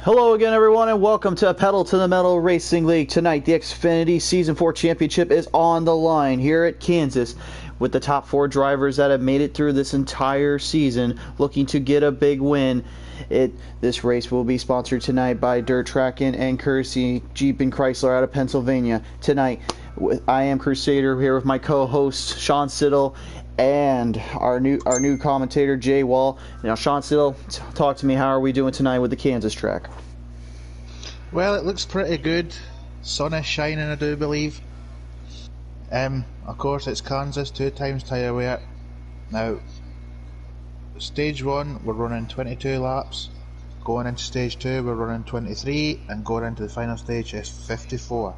Hello again, everyone, and welcome to Pedal to the Metal Racing League. Tonight, the Xfinity Season 4 Championship is on the line here at Kansas, with the top 4 drivers that have made it through this entire season looking to get a big win. This race will be sponsored tonight by Trackin and Jeep and Chrysler out of Pennsylvania. Tonight, I am Crusader here with my co-host Sean Siddle and our new commentator Jay Wall. Now, Sean Siddle, talk to me. How are we doing tonight with the Kansas track? Well, it looks pretty good. Sun is shining, I do believe. Of course, it's Kansas, 2 times tyre wear. Now, stage 1, we're running 22 laps. Going into stage 2, we're running 23, and going into the final stage is 54.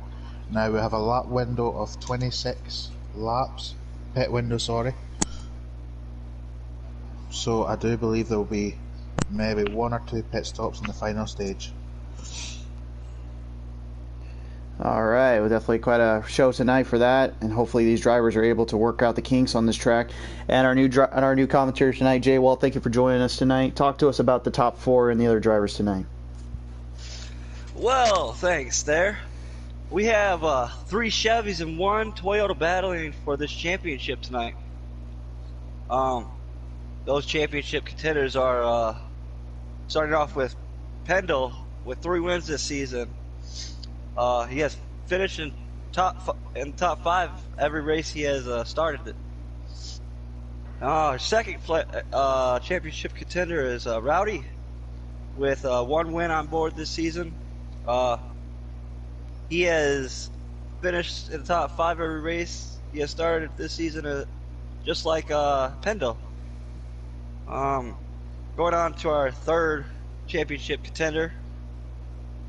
Now, we have a lap window of 26 laps. Pit window, sorry. So I do believe there will be maybe 1 or 2 pit stops in the final stage. Alright, well, definitely quite a show tonight for that, and hopefully these drivers are able to work out the kinks on this track. And our new commentator tonight, Jay Wall, thank you for joining us tonight. Talk to us about the top 4 and the other drivers tonight. Well, thanks there. We have 3 Chevys and 1 Toyota battling for this championship tonight. Those championship contenders are starting off with Pendle with 3 wins this season. He has finished in top 5 every race he has started it. Our second championship contender is Rowdy with 1 win on board this season. He has finished in the top 5 every race he has started this season, just like Pendle. Going on to our third championship contender,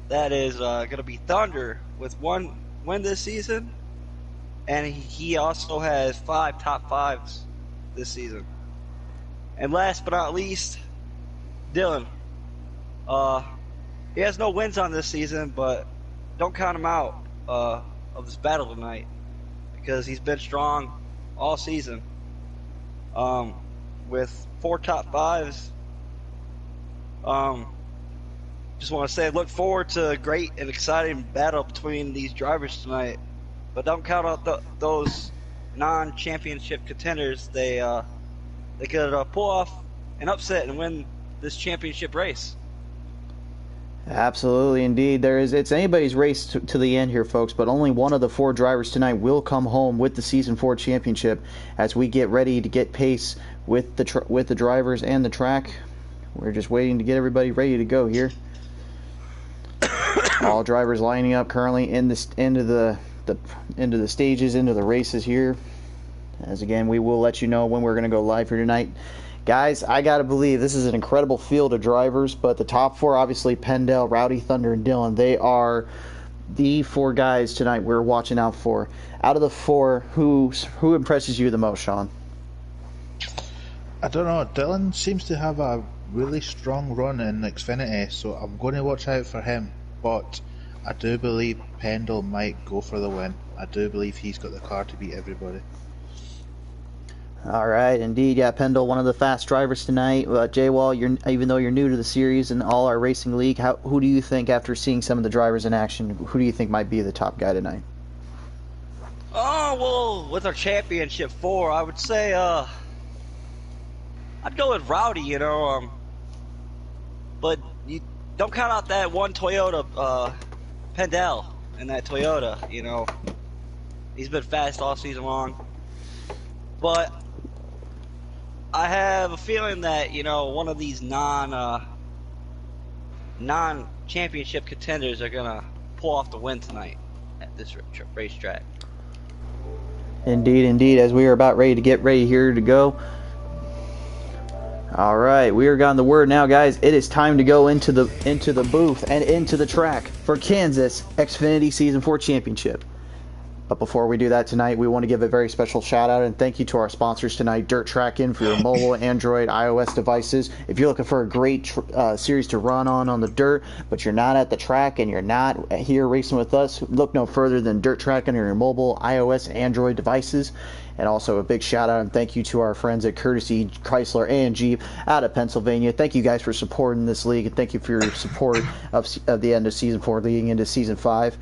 that is going to be Thunder with 1 win this season, and he also has 5 top 5s this season. And last but not least, Dylan. He has no wins on this season, but don't count him out of this battle tonight, because he's been strong all season with 4 top 5s. Just want to say, look forward to a great and exciting battle between these drivers tonight. But don't count out those non-championship contenders. They could pull off an upset and win this championship race. Absolutely, indeed. It's anybody's race to the end here, folks, but only one of the 4 drivers tonight will come home with the Season 4 championship as we get ready to get pace with the drivers and the track. We're just waiting to get everybody ready to go here. All drivers lining up currently into the stages, into the races here. As again, we will let you know when we're going to go live here tonight. Guys, I got to believe this is an incredible field of drivers, but the top 4, obviously, Pendle, Rowdy, Thunder, and Dylan, they are the 4 guys tonight we're watching out for. Out of the 4, who impresses you the most, Sean? I don't know. Dylan seems to have a really strong run in Xfinity, so I'm going to watch out for him. But I do believe Pendle might go for the win. I do believe he's got the car to beat everybody. All right, indeed, yeah, Pendle, one of the fast drivers tonight. Jay Wall, even though you're new to the series and all our racing league, who do you think, after seeing some of the drivers in action, who do you think might be the top guy tonight? Oh, well, with our championship 4, I would say I'd go with Rowdy, but you don't count out that 1 Toyota, Pendle in that Toyota. He's been fast all season long. But I have a feeling that, one of these non-championship contenders are going to pull off the win tonight at this racetrack. Indeed, as we are about ready to get ready here to go. All right, we are on the word now, guys. It is time to go into the booth and into the track for Kansas Xfinity Season 4 Championship. But before we do that tonight, we want to give a very special shout out and thank you to our sponsors tonight, Trackin for your mobile, Android, iOS devices. If you're looking for a great series to run on the dirt, but you're not at the track and you're not here racing with us, look no further than Trackin on your mobile, iOS, and Android devices. And also a big shout out and thank you to our friends at Courtesy Chrysler and Jeep out of Pennsylvania. Thank you guys for supporting this league, and thank you for your support of the end of Season 4 leading into Season 5.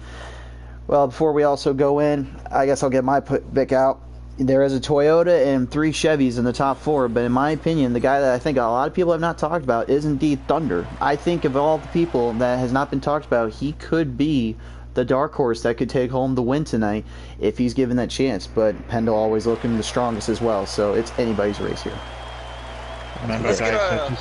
Well, before we also go in, I guess I'll get my pick out. There is a Toyota and 3 Chevys in the top 4, but in my opinion, the guy that I think a lot of people have not talked about is indeed Thunder. I think of all the people that has not been talked about, he could be the dark horse that could take home the win tonight if he's given that chance. But Pendle always looking the strongest as well, so it's anybody's race here. Remember, guys,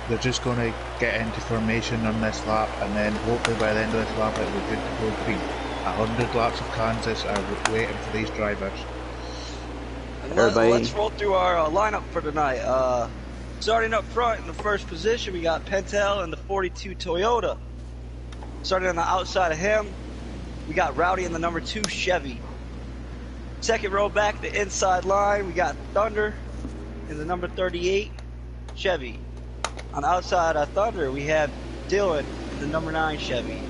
they're just going to get into formation on this lap, and then hopefully by the end of this lap, it'll be good to go green. 100 laps of Kansas are waiting for these drivers. Let's roll through our lineup for tonight. Starting up front in the first position, we got Pentel and the 42 Toyota. Starting on the outside of him, we got Rowdy in the number 2 Chevy. Second row back, the inside line, we got Thunder in the number 38 Chevy. On the outside of Thunder, we have Dylan in the number 9 Chevy.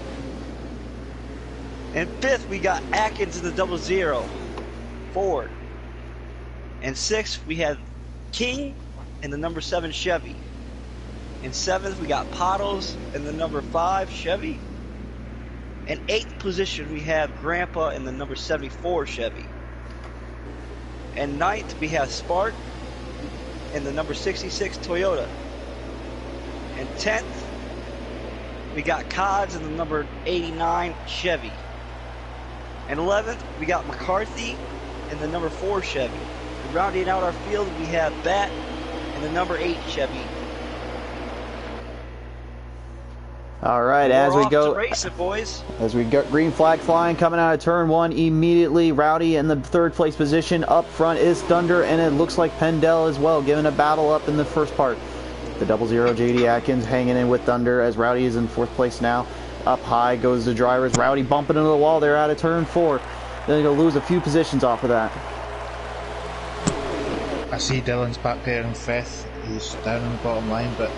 And fifth, we got Atkins in the 00 Ford. And sixth, we have King in the number 7 Chevy. In seventh, we got Pottles in the number 5 Chevy. In eighth position, we have Grandpa in the number 74 Chevy. And ninth, we have Spark in the number 66 Toyota. And 10th, we got Cods in the number 89 Chevy. And 11th, we got McCarthy in the number 4 Chevy. And rounding out our field, we have Bat in the number 8 Chevy. All right, as we go, racing, boys. As we get green flag flying, coming out of turn 1 immediately, Rowdy in the 3rd place position. Up front is Thunder, and it looks like Pendel as well, giving a battle up in the first part. The 00 JD Atkins hanging in with Thunder as Rowdy is in 4th place now. Up high goes the drivers. Rowdy bumping into the wall there out of turn 4. Then he'll lose a few positions off of that. I see Dylan's back there in 5th. He's down on the bottom line, but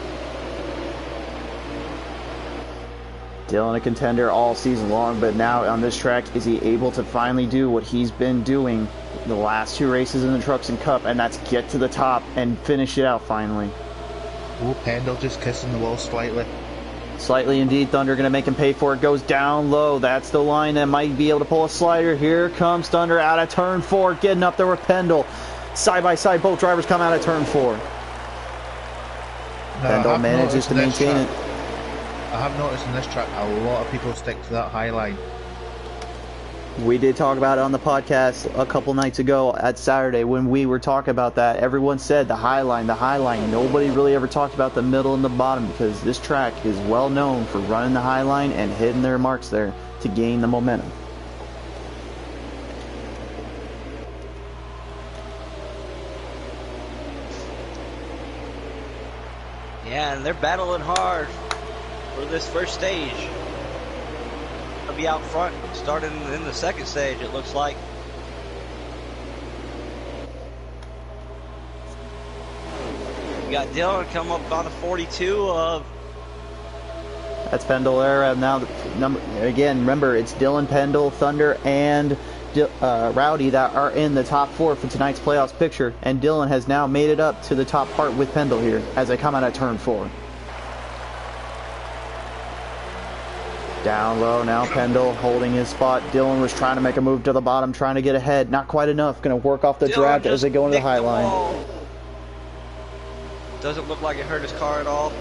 Dylan a contender all season long, but now on this track, is he able to finally do what he's been doing the last 2 races in the Trucks and Cup, and that's get to the top and finish it out finally. Oh, Pendle just kissing the wall slightly. Slightly indeed. Thunder going to make him pay for it. Goes down low. That's the line that might be able to pull a slider. Here comes Thunder out of turn 4, getting up there with Pendle. Side by side, both drivers come out of turn 4. Pendle manages to maintain it. I have noticed in this track a lot of people stick to that high line. We did talk about it on the podcast a couple nights ago at Saturday when we were talking about that. Everyone said the high line, the high line. Nobody really ever talked about the middle and the bottom because this track is well known for running the high line and hitting their marks there to gain the momentum. Yeah, and they're battling hard for this first stage. They'll be out front starting in the second stage, it looks like. We got Dylan come up on the 42 of... That's Pendle there. Now, again, remember, it's Dylan, Pendle, Thunder, and Rowdy that are in the top 4 for tonight's playoffs picture. And Dylan has now made it up to the top part with Pendle here as they come out of turn 4. Down low now, Pendle holding his spot. Dylan was trying to make a move to the bottom, trying to get ahead. Not quite enough. Going to work off the draft as they go into the high line. Doesn't look like it hurt his car at all.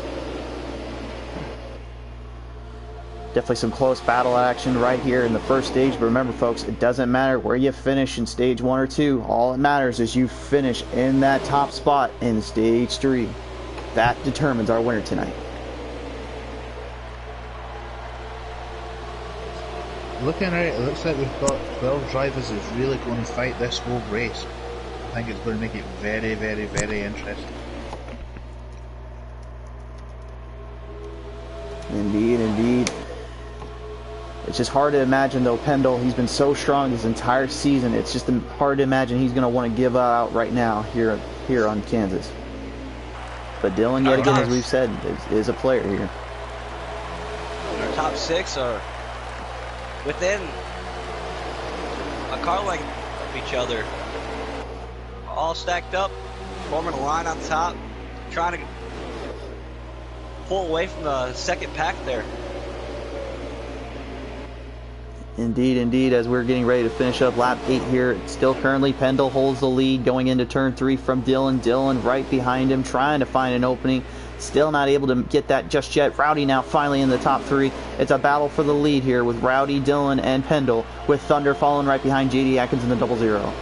Definitely some close battle action right here in the first stage. But remember, folks, it doesn't matter where you finish in stage 1 or 2. All that matters is you finish in that top spot in stage 3. That determines our winner tonight. Looking at it, it looks like we've got 12 drivers that's really going to fight this whole race. I think it's going to make it very, very, very interesting. Indeed, indeed. It's just hard to imagine, though, Pendle, he's been so strong this entire season. It's just hard to imagine he's going to want to give out right now here on Kansas. But Dillon, yet again, as we've said, is a player here. Our top 6 are within a car length of each other. All stacked up, forming a line on top, trying to pull away from the second pack there. Indeed, indeed, as we're getting ready to finish up lap 8 here, still currently Pendle holds the lead going into turn 3 from Dillon. Dillon right behind him, trying to find an opening. Still not able to get that just yet. Rowdy now finally in the top 3. It's a battle for the lead here with Rowdy, Dillon, and Pendle, with Thunder following right behind JD Atkins in the 00.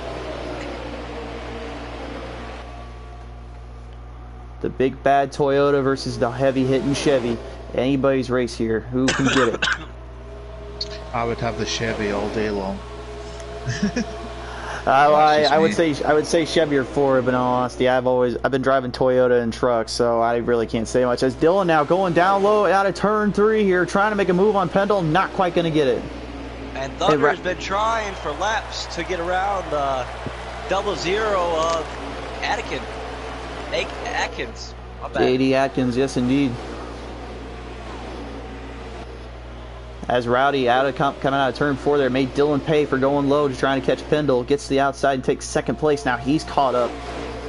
The big bad Toyota versus the heavy hitting Chevy. Anybody's race here. Who can get it? I would have the Chevy all day long. I would say Chevy or Ford, but in all honesty, I've been driving Toyota and trucks, so I really can't say much. As Dillon now going down low out of turn 3 here, trying to make a move on Pendle, not quite going to get it. And Thunder's been trying for laps to get around the 00 of Atkins. JD Atkins, yes indeed. As Rowdy coming out of turn 4 there, made Dillon pay for going low to trying to catch Pendle. Gets to the outside and takes second place. Now he's caught up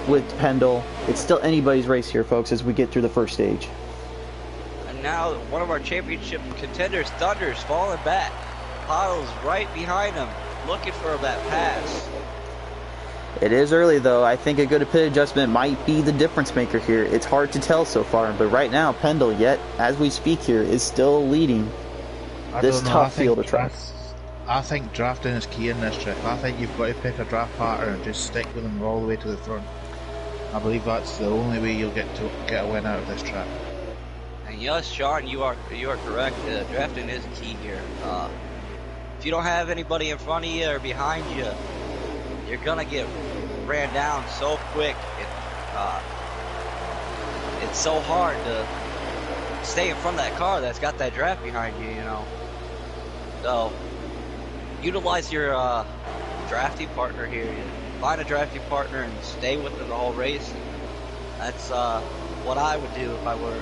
with Pendle. It's still anybody's race here, folks, as we get through the first stage. And now one of our championship contenders, Thunder's falling back. Puddle's right behind him, looking for that pass. It is early, though. I think a good pit adjustment might be the difference maker here. It's hard to tell so far, but right now, Pendle, yet as we speak here, is still leading this tough field of track. I think drafting is key in this trip. I think you've got to pick a draft partner and just stick with them all the way to the front. I believe that's the only way you'll get a win out of this track. And yes, Sean, you are correct. Drafting is key here. If you don't have anybody in front of you or behind you, you're gonna get ran down so quick. It's so hard to stay in front of that car that's got that draft behind you, you know. So utilize your drafting partner here. Find a drafting partner and stay with them the whole race. That's what I would do if I were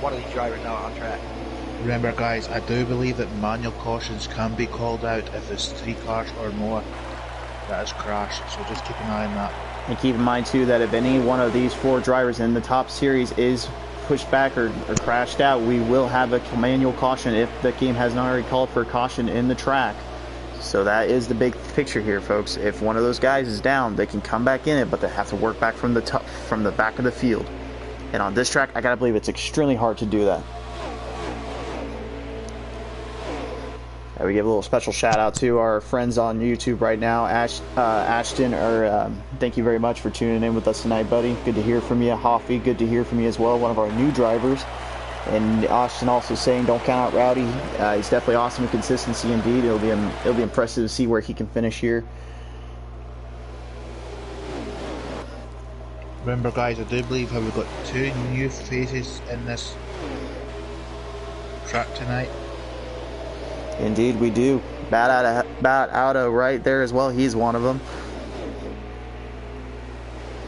one of these drivers out on track. Remember, guys, I do believe that manual cautions can be called out if there's 3 cars or more that has crashed, so just keep an eye on that. And keep in mind too that if any one of these 4 drivers in the top series is pushed back or crashed out, we will have a manual caution if the game has not already called for a caution in the track. So that is the big picture here, folks. If one of those guys is down, they can come back in it, but they have to work back from the back of the field. And on this track, I gotta believe it's extremely hard to do that. We give a little special shout out to our friends on YouTube right now. Ashton, thank you very much for tuning in with us tonight, buddy. Good to hear from you. Hoffy, good to hear from you as well, one of our new drivers. And Ashton also saying, don't count out Rowdy. He's definitely awesome in consistency indeed. It'll be impressive to see where he can finish here. Remember, guys, I do believe how we've got 2 new faces in this track tonight. Indeed, we do. Bat Auto right there as well. He's one of them.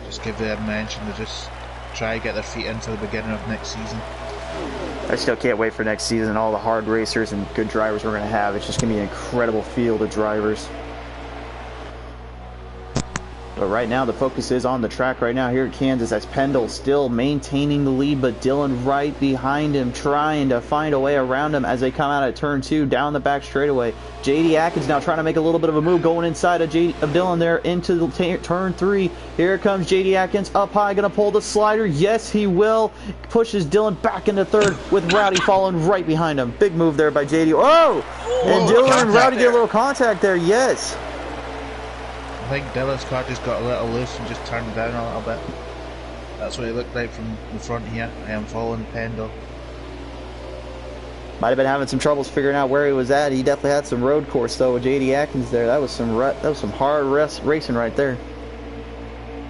Just give them a mention to just try to get their feet into the beginning of next season. I still can't wait for next season. All the hard racers and good drivers we're going to have. It's just going to be an incredible field of drivers. But right now, the focus is on the track right now here at Kansas, as Pendle still maintaining the lead, but Dillon right behind him, trying to find a way around him as they come out of turn 2 down the back straightaway. JD Atkins now trying to make a little bit of a move, going inside of Dillon there into the turn 3. Here comes JD Atkins up high, going to pull the slider. Yes, he will. Pushes Dillon back into 3rd with Rowdy following right behind him. Big move there by JD. Oh! And Dillon and Rowdy get a little contact there. Yes. I think Dillon's car just got a little loose and just turned down a little bit. That's what it looked like from the front here. I am following Pendle. Might have been having some troubles figuring out where he was at. He definitely had some road course though with JD Atkins there. That was some hard racing right there.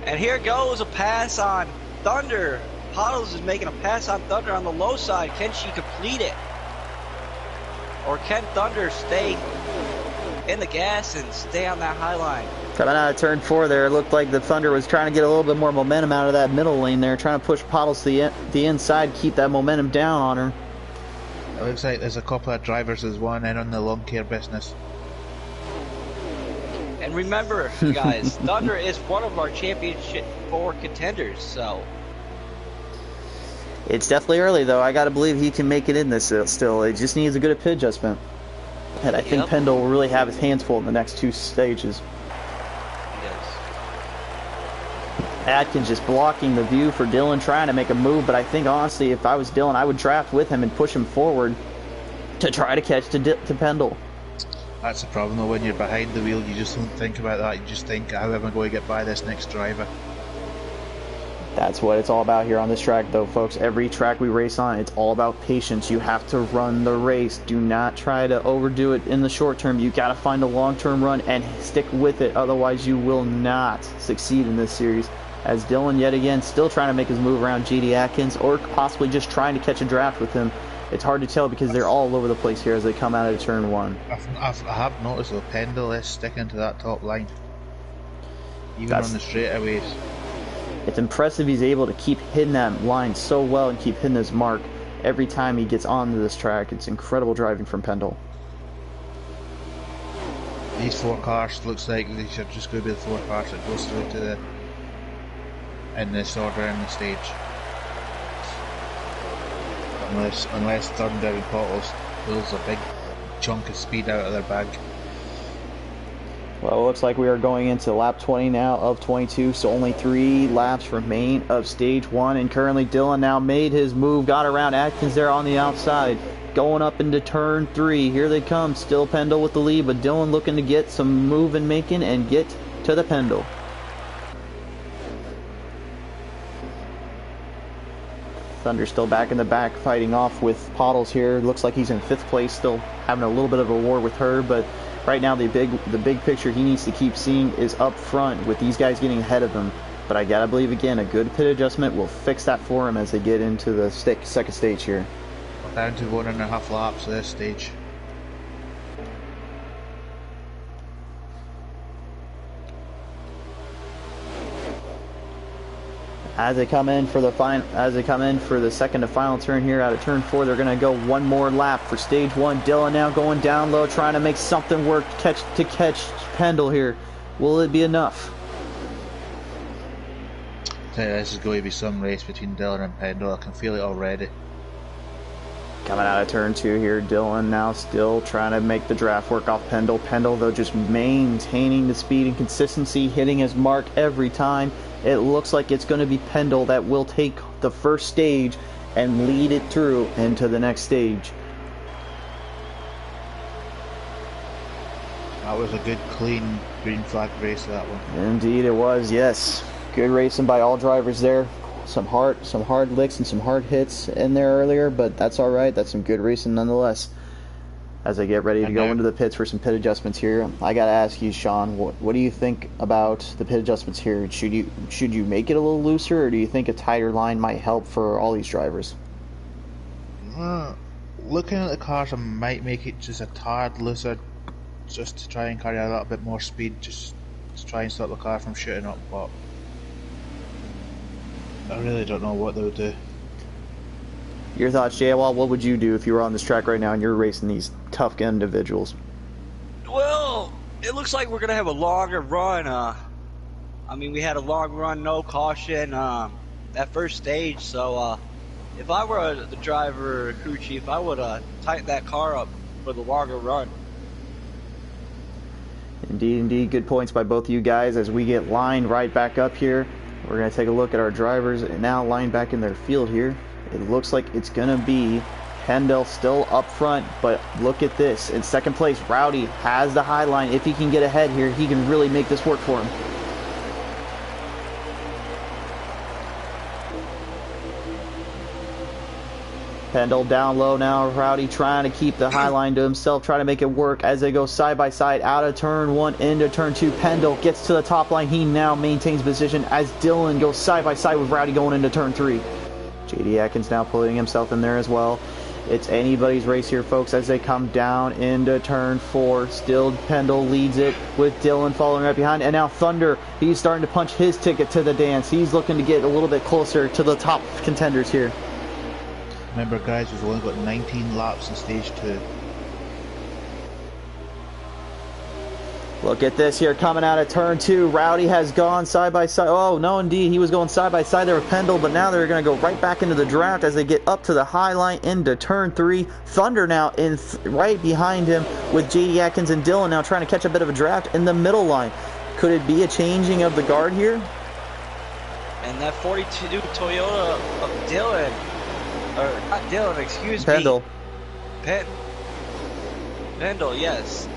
And here goes a pass on Thunder. Puddles is making a pass on Thunder on the low side. Can she complete it? Or can Thunder stay in the gas and stay on that high line? Coming out of turn 4 there, it looked like the Thunder was trying to get a little bit more momentum out of that middle lane there, trying to push Pottles to the inside, keep that momentum down on her. It looks like there's a couple of drivers as one in on the lawn care business. And remember, guys, Thunder is one of our Championship 4 contenders, so... It's definitely early, though. I got to believe he can make it in this still. It just needs a good pit adjustment. And I think Pendle will really have his hands full in the next 2 stages. Atkins just blocking the view for Dylan, trying to make a move, but I think honestly if I was Dylan I would draft with him and push him forward to try to catch to Pendle. That's the problem though, when you're behind the wheel you just don't think about that, you just think how am I going to get by this next driver. That's what it's all about here on this track though, folks. Every track we race on, it's all about patience. You have to run the race. Do not try to overdo it in the short term. You got to find a long-term run and stick with it, otherwise you will not succeed in this series. As Dylan yet again still trying to make his move around GD Atkins or possibly just trying to catch a draft with him. It's hard to tell because they're all over the place here as they come out of turn 1. I have noticed though, Pendle is sticking to that top line. Even on the straightaways. It's impressive he's able to keep hitting that line so well and keep hitting his mark every time he gets onto this track. It's incredible driving from Pendle. These 4 cars looks like they should just go to the 4 cars that goes through to the in this order in the stage. Unless Thunder and Pottles pulls a big chunk of speed out of their bag. Well, it looks like we are going into lap 20 now of 22, so only 3 laps remain of stage 1, and currently Dylan now made his move, got around Atkins there on the outside, going up into turn 3. Here they come, still Pendle with the lead, but Dylan looking to get some move and making and get to the Pendle. Thunder still back in the back fighting off with Pottles here. Looks like he's in 5th place, still having a little bit of a war with her, but right now the big picture he needs to keep seeing is up front with these guys getting ahead of him. But I gotta believe again a good pit adjustment will fix that for him as they get into the second stage here. Down to 1.5 laps at this stage. As they come in for the second to final turn here out of turn 4, they're going to go one more lap for stage 1. Dylan now going down low, trying to make something work to catch Pendle here. Will it be enough? This is going to be some race between Dylan and Pendle. I can feel it already. Coming out of turn 2 here, Dylan now still trying to make the draft work off Pendle. Pendle though just maintaining the speed and consistency, hitting his mark every time. It looks like it's going to be Pendle that will take the first stage and lead it through into the next stage. That was a good, clean green flag race, that one. Indeed it was, yes. Good racing by all drivers there. Some hard licks and some hard hits in there earlier, but that's all right. That's some good racing nonetheless. As I get ready to go into the pits for some pit adjustments here, I gotta ask you, Sean, what do you think about the pit adjustments here? Should you make it a little looser, or do you think a tighter line might help for all these drivers? Looking at the cars, I might make it just a tad looser, just to try and carry a little bit more speed, just to try and stop the car from shooting up. But I really don't know what they'll do. Your thoughts, JWall? What would you do if you were on this track right now and you're racing these tough individuals? Well, it looks like we're going to have a longer run. I mean, we had a long run, no caution, that first stage. So if I were the driver or crew chief, I would tighten that car up for the longer run. Indeed. Good points by both of you guys. As we get lined right back up here, we're going to take a look at our drivers now lined back in their field here. It looks like it's going to be Pendle still up front, but look at this. In second place, Rowdy has the high line. If he can get ahead here, he can really make this work for him. Pendle down low now. Rowdy trying to keep the high line to himself, trying to make it work as they go side by side out of turn 1 into turn 2. Pendle gets to the top line. He now maintains position as Dylan goes side by side with Rowdy going into turn 3. JD Atkins now putting himself in there as well. It's anybody's race here, folks, as they come down into turn 4. Still Pendle leads it with Dylan following right behind. And now Thunder, he's starting to punch his ticket to the dance. He's looking to get a little bit closer to the top contenders here. Remember, guys, we've only got 19 laps in stage 2. Look at this here coming out of turn 2. Rowdy has gone side by side. Oh, no, indeed. He was going side by side there with Pendle, but now they're going to go right back into the draft as they get up to the high line into turn 3. Thunder now in right behind him with JD Atkins and Dylan now trying to catch a bit of a draft in the middle line. Could it be a changing of the guard here? And that 42 Toyota of Dylan, or not Dylan, excuse Pendle. me. Pendle, yes.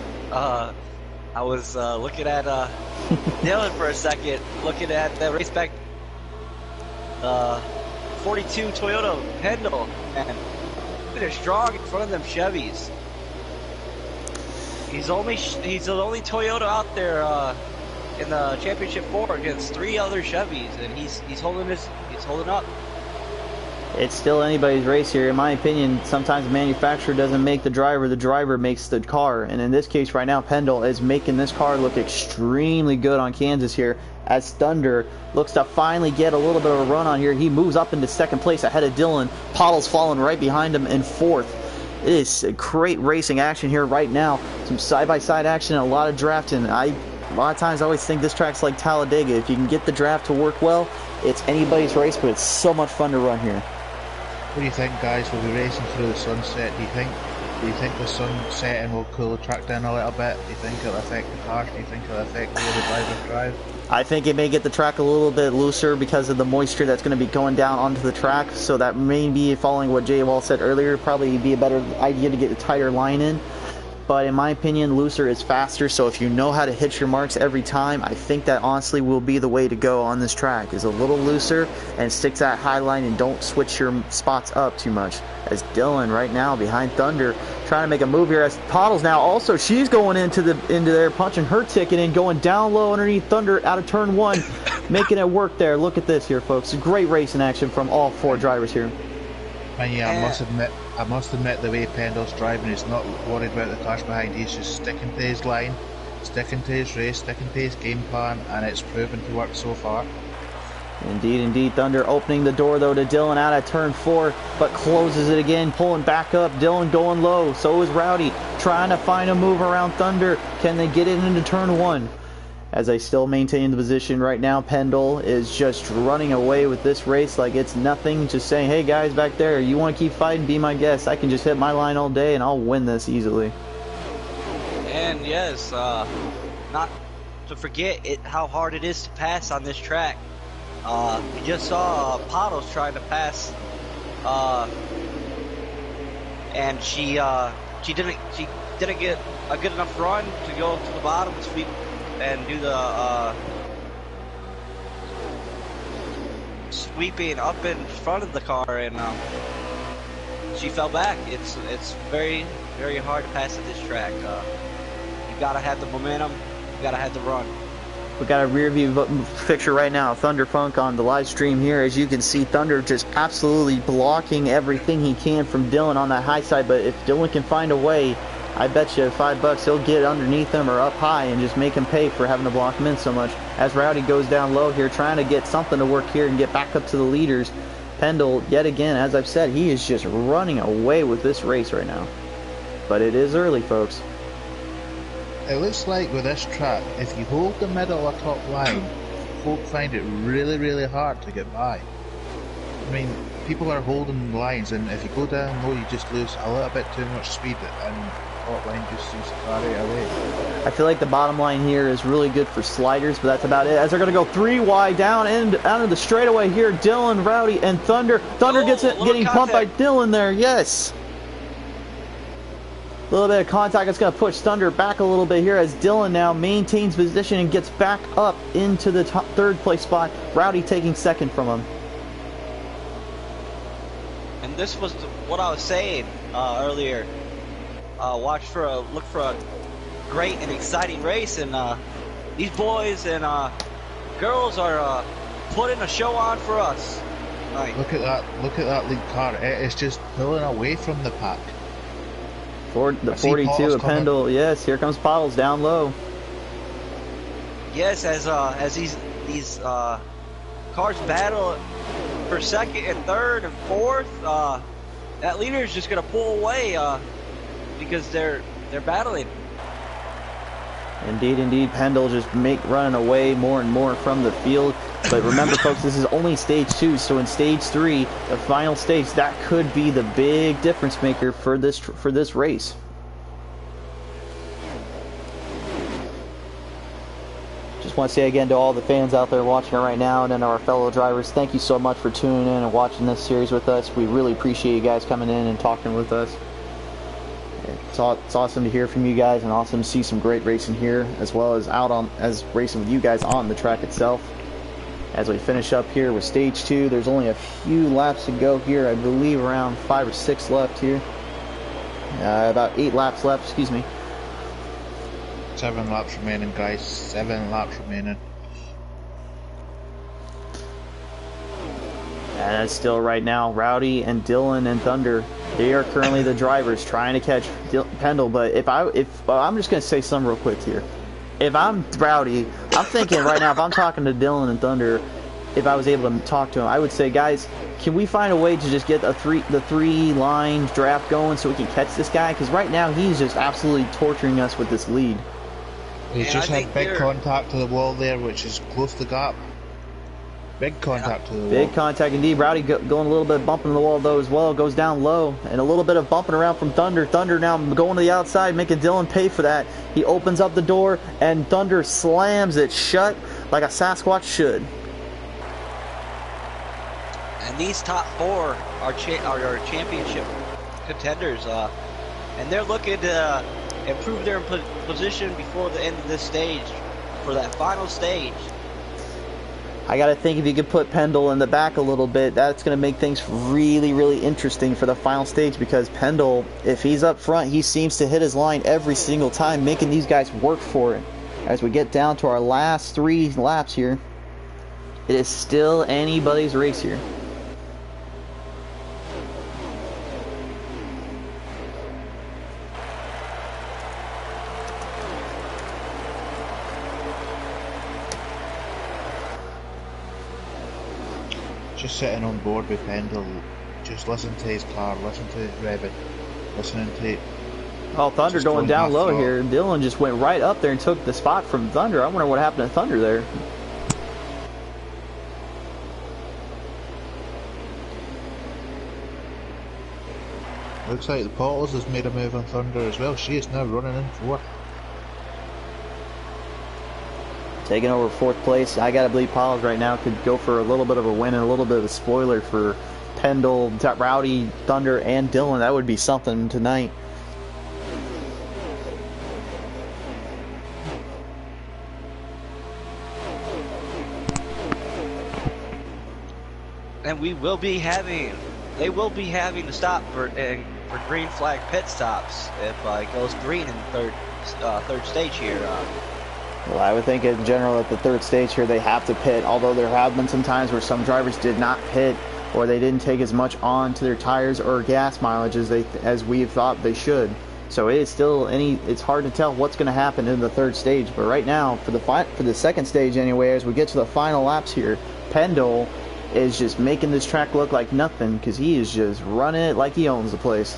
I was looking at Dylan for a second, looking at the race back 42 Toyota Pendle, and they're strong in front of them Chevys. He's the only Toyota out there in the championship 4 against 3 other Chevys, and he's holding up. It's still anybody's race here. In my opinion, sometimes the manufacturer doesn't make the driver makes the car. And in this case right now, Pendle is making this car look extremely good on Kansas here as Thunder looks to finally get a little bit of a run on here. He moves up into second place ahead of Dylan. Pottle's following right behind him in 4th. It is a great racing action here right now. Some side-by-side action and a lot of drafting. A lot of times I always think this track's like Talladega. If you can get the draft to work well, it's anybody's race, but it's so much fun to run here. What do you think, guys? We'll be racing through the sunset. Do you think the sun setting will cool the track down a little bit? Do you think it'll affect the cars? Do you think it'll affect the way the drivers drive? I think it may get the track a little bit looser because of the moisture that's going to be going down onto the track. So that may be, following what Jay Wall said earlier, probably be a better idea to get a tighter line in. But in my opinion, looser is faster. So if you know how to hit your marks every time, I think that honestly will be the way to go on this track. Is a little looser and stick to that high line and don't switch your spots up too much. As Dylan right now behind Thunder trying to make a move here. As Pottle's now also, she's going into there, punching her ticket and going down low underneath Thunder out of turn 1, making it work there. Look at this here, folks. Great racing action from all 4 drivers here. And yeah, I must admit the way Pendle's driving, he's not worried about the cars behind. He's just sticking to his line, sticking to his race, sticking to his game plan, and it's proven to work so far. Indeed, indeed. Thunder opening the door though to Dylan out at turn 4, but closes it again, pulling back up. Dylan going low. So is Rowdy trying to find a move around Thunder. Can they get it into turn 1? As they still maintain the position right now, Pendle is just running away with this race like it's nothing. Just saying, hey guys back there, you want to keep fighting? Be my guest. I can just hit my line all day and I'll win this easily. And yes, not to forget how hard it is to pass on this track. We just saw Pottles trying to pass, and she didn't get a good enough run to go to the bottom and sweep and do the sweeping up in front of the car, and she fell back. It's very, very hard to pass at this track. You gotta have the momentum, you gotta have the run. We got a rear view picture right now, Thunder Funk on the live stream here. As you can see, Thunder just absolutely blocking everything he can from Dylan on that high side. But if Dylan can find a way, I bet you $5 he'll get underneath him or up high and just make him pay for having to block him in so much. As Rowdy goes down low here, trying to get something to work here and get back up to the leaders. Pendle, yet again, as I've said, he is just running away with this race right now. But it is early, folks. It looks like with this track, if you hold the middle or top line, folk find it really, really hard to get by. I mean, people are holding lines, and if you go down low, you just lose a little bit too much speed, and top line just seems to carry it away. I feel like the bottom line here is really good for sliders, but that's about it. As they're going to go 3 wide down and out of the straightaway here, Dylan, Rowdy, and Thunder. Thunder gets it, getting pumped by Dylan there, yes. A little bit of contact that's going to push Thunder back a little bit here as Dylan now maintains position and gets back up into the top 3rd place spot. Rowdy taking 2nd from him. And this was what I was saying earlier. Look for a great and exciting race, and these boys and girls are putting a show on for us. Right. Look at that! Look at that lead car. It is just pulling away from the pack. The 42 of Pendle. Yes, here comes Pottles down low. Yes, as these cars battle for second and third and fourth, that leader is just gonna pull away because they're battling. Indeed, Pendle just running away more and more from the field. But remember, folks, this is only stage 2, so in stage 3, the final stage, that could be the big difference maker for this race. Just want to say again to all the fans out there watching it right now, and then our fellow drivers, thank you so much for tuning in and watching this series with us. We really appreciate you guys coming in and talking with us. It's awesome to hear from you guys, and awesome to see some great racing here, as well as racing with you guys on the track itself. As we finish up here with stage 2, there's only a few laps to go here. I believe around 5 or 6 left here. About 8 laps left, excuse me. 7 laps remaining, guys. 7 laps remaining. And it's still right now, Rowdy and Dylan and Thunder, they are currently the drivers trying to catch Pendle. But I'm just going to say something real quick here. If I'm Rowdy, I'm thinking right now, if I'm talking to Dylan and Thunder, if I was able to talk to him, I would say, guys, can we find a way to just get the three-line draft going so we can catch this guy? Because right now, he's just absolutely torturing us with this lead. He's just had big contact to the wall there, which is close to the gap. Big contact to the wall. Big contact indeed. Rowdy going a little bit bumping the wall though as well. Goes down low. And a little bit of bumping around from Thunder. Thunder now going to the outside, making Dylan pay for that. He opens up the door and Thunder slams it shut like a Sasquatch should. And these top 4 are championship contenders, and they're looking to improve their position before the end of this stage for that final stage. I got to think if you could put Pendle in the back a little bit, that's going to make things really, really interesting for the final stage, because Pendle, if he's up front, he seems to hit his line every single time, making these guys work for it. As we get down to our last 3 laps here, it is still anybody's race here. Just sitting on board with Pendle, just listen to his car, listen to his revving, listening to it. Oh, Thunder going down low here. Dylan just went right up there and took the spot from Thunder. I wonder what happened to Thunder there. Looks like the Pottles has made a move on Thunder as well. She is now running in 4th. Taking over 4th place. I gotta believe Pottles right now could go for a little bit of a win and a little bit of a spoiler for Pendle, Rowdy, Thunder, and Dylan. That would be something tonight. And they will be having to stop for green flag pit stops if it goes green in the third stage here. Well, I would think in general at the 3rd stage here they have to pit, although there have been some times where some drivers did not pit or they didn't take as much on to their tires or gas mileage as we thought they should. So it is still it's hard to tell what's going to happen in the 3rd stage. But right now, for the 2nd stage anyway, as we get to the final laps here, Pendle is just making this track look like nothing because he is just running it like he owns the place.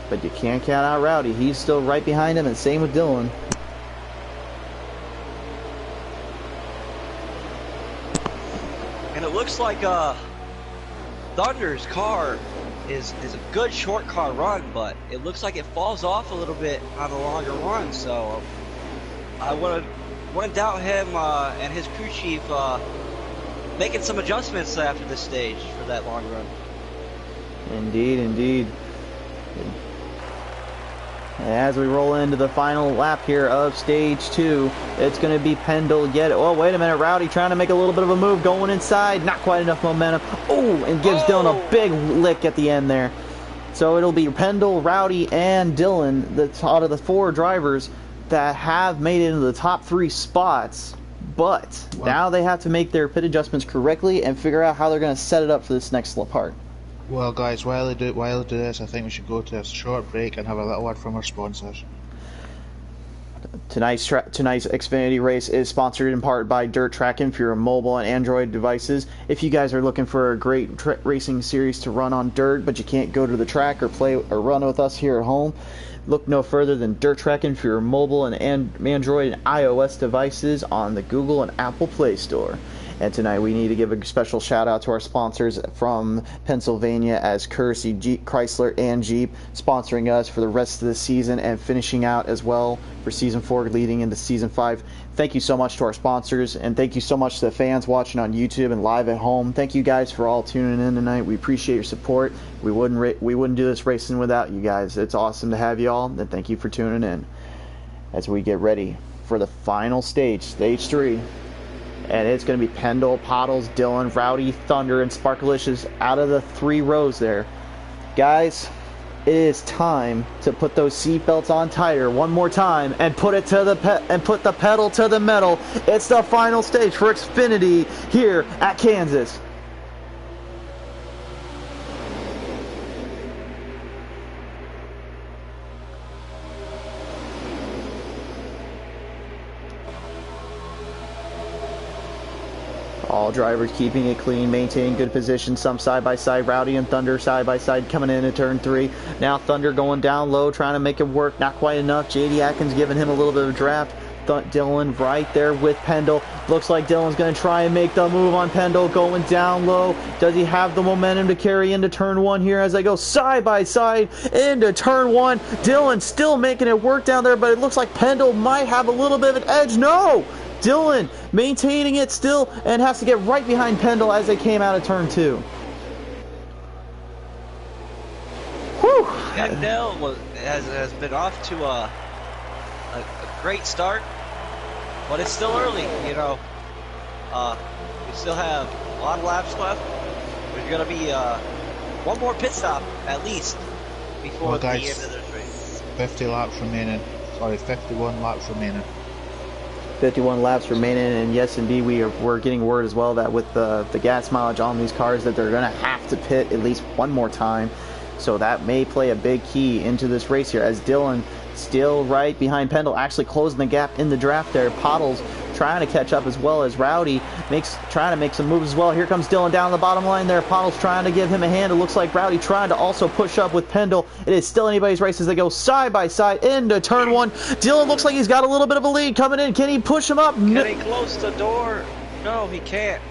But you can't count out Rowdy. He's still right behind him, and same with Dylan. And it looks like Thunder's car is a good short car run, but it looks like it falls off a little bit on the longer run. So I wouldn't doubt him and his crew chief making some adjustments after this stage for that long run. Indeed. As we roll into the final lap here of stage 2, it's going to be Pendle yet. Oh, wait a minute. Rowdy trying to make a little bit of a move going inside. Not quite enough momentum. Oh, and gives Dylan a big lick at the end there. So it'll be Pendle, Rowdy, and Dylan out of the 4 drivers that have made it into the top 3 spots. But now they have to make their pit adjustments correctly and figure out how they're going to set it up for this next part. Well, guys, while they do this, I think we should go to a short break and have a little word from our sponsors. Tonight's Xfinity race is sponsored in part by Trackin for your mobile and Android devices. If you guys are looking for a great racing series to run on dirt, but you can't go to the track or play or run with us here at home, look no further than Trackin for your mobile and Android and iOS devices on the Google and Apple Play Store. And tonight we need to give a special shout out to our sponsors from Pennsylvania as Chrysler and Jeep, sponsoring us for the rest of the season and finishing out as well for Season 4 leading into Season 5. Thank you so much to our sponsors, and thank you so much to the fans watching on YouTube and live at home. Thank you guys for all tuning in tonight. We appreciate your support. We wouldn't do this racing without you guys. It's awesome to have you all, and thank you for tuning in as we get ready for the final stage, Stage 3. And it's going to be Pendle, Pottles, Dillon, Rowdy, Thunder, and Sparkalicious out of the 3 rows there. Guys, it is time to put those seatbelts on tighter one more time and put it to the put the pedal to the metal. It's the final stage for Xfinity here at Kansas. All drivers keeping it clean, maintaining good position, some side by side. Rowdy and Thunder side by side coming in at turn 3. Now Thunder going down low, trying to make it work. Not quite enough. JD Atkins giving him a little bit of a draft. Dillon right there with Pendle. Looks like Dillon's going to try and make the move on Pendle, going down low. Does he have the momentum to carry into turn 1 here as they go side by side into turn 1? Dillon still making it work down there, but it looks like Pendle might have a little bit of an edge. No! Dillon maintaining it still and has to get right behind Pendle as they came out of turn 2. Whew! Pendle has been off to a great start, but it's still early, you know. We still have a lot of laps left. There's going to be one more pit stop at least before the end of this race. 50 laps remaining. Sorry, 51 laps remaining. 51 laps remaining, and yes, indeed, we're getting word as well that with the gas mileage on these cars that they're going to have to pit at least one more time. So that may play a big key into this race here as Dillon still right behind Pendle, actually closing the gap in the draft there. Pottles trying to catch up as well as Rowdy trying to make some moves as well. Here comes Dillon down the bottom line there. Pottles trying to give him a hand. It looks like Rowdy trying to also push up with Pendle. It is still anybody's race as they go side by side into turn 1. Dillon looks like he's got a little bit of a lead coming in. Can he push him up? Can he close the door? No, he can't.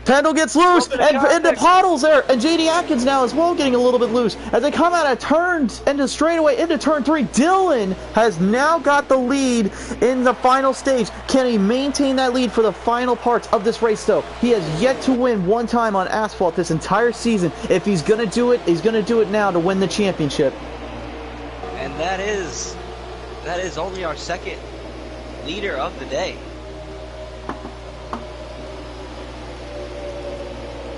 Pendle gets loose, and the Pottles there, and JD Atkins now as well getting a little bit loose. As they come out of turns into straightaway into turn 3, Dillon has now got the lead in the final stage. Can he maintain that lead for the final parts of this race, though? He has yet to win one time on asphalt this entire season. If he's going to do it, he's going to do it now to win the championship. And that is only our second leader of the day.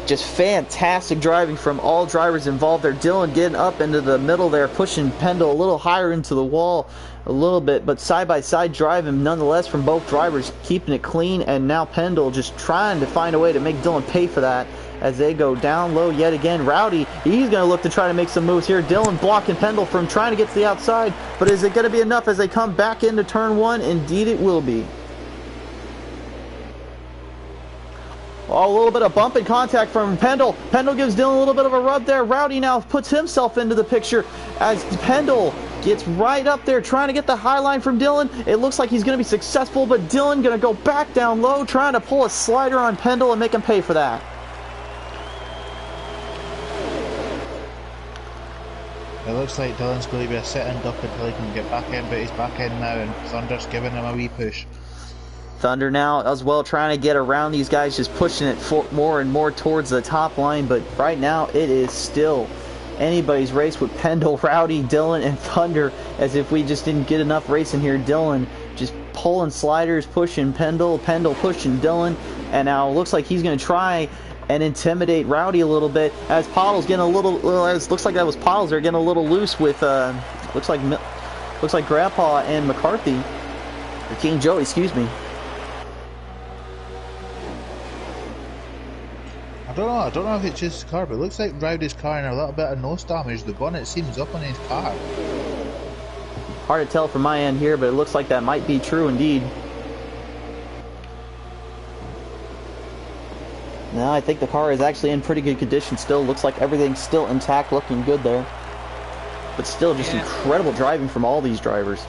Just fantastic driving from all drivers involved there. Dillon getting up into the middle there, pushing Pendle a little higher into the wall a little bit, but side-by-side driving nonetheless from both drivers, keeping it clean, and now Pendle just trying to find a way to make Dillon pay for that as they go down low yet again. Rowdy, he's going to look to try to make some moves here. Dillon blocking Pendle from trying to get to the outside, but is it going to be enough as they come back into turn 1? Indeed it will be. Oh, a little bit of bump and contact from Pendle. Pendle gives Dillon a little bit of a rub there. Rowdy now puts himself into the picture as Pendle gets right up there trying to get the high line from Dillon. It looks like he's going to be successful, but Dillon going to go back down low, trying to pull a slider on Pendle and make him pay for that. It looks like Dillon's going to be a sitting duck until he can get back in, but he's back in now, and Thunder's giving him a wee push. Thunder now as well trying to get around these guys, just pushing it more and more towards the top line, but right now it is still anybody's race with Pendle, Rowdy, Dillon, and Thunder, as if we just didn't get enough racing here. Dillon just pulling sliders, pushing Pendle, Pendle pushing Dillon, and now it looks like he's going to try and intimidate Rowdy a little bit as Pottle's getting a little, looks like that was Pottles, they're getting a little loose with, looks like Grandpa and McCarthy, or King Joey, excuse me. I don't know if it's just the car, but it looks like Rowdy's car and a little bit of nose damage. The bonnet seems up on his car. Hard to tell from my end here, but it looks like that might be true indeed. No, I think the car is actually in pretty good condition still. Looks like everything's still intact, looking good there. But still, just incredible driving from all these drivers.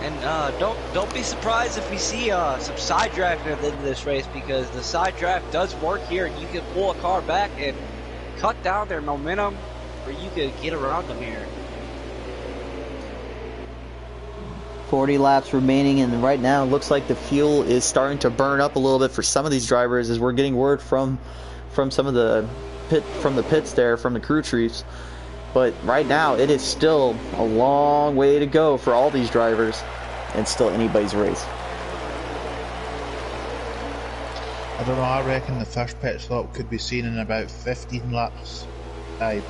And don't be surprised if we see some side drafting at the end of this race, because the side draft does work here. You can pull a car back and cut down their momentum, or you could get around them here. 40 laps remaining, and right now it looks like the fuel is starting to burn up a little bit for some of these drivers, as we're getting word from some of the pits there, from the crew chiefs. But right now it is still a long way to go for all these drivers, and still anybody's race. I don't know, I reckon the first pit stop could be seen in about 15 laps. I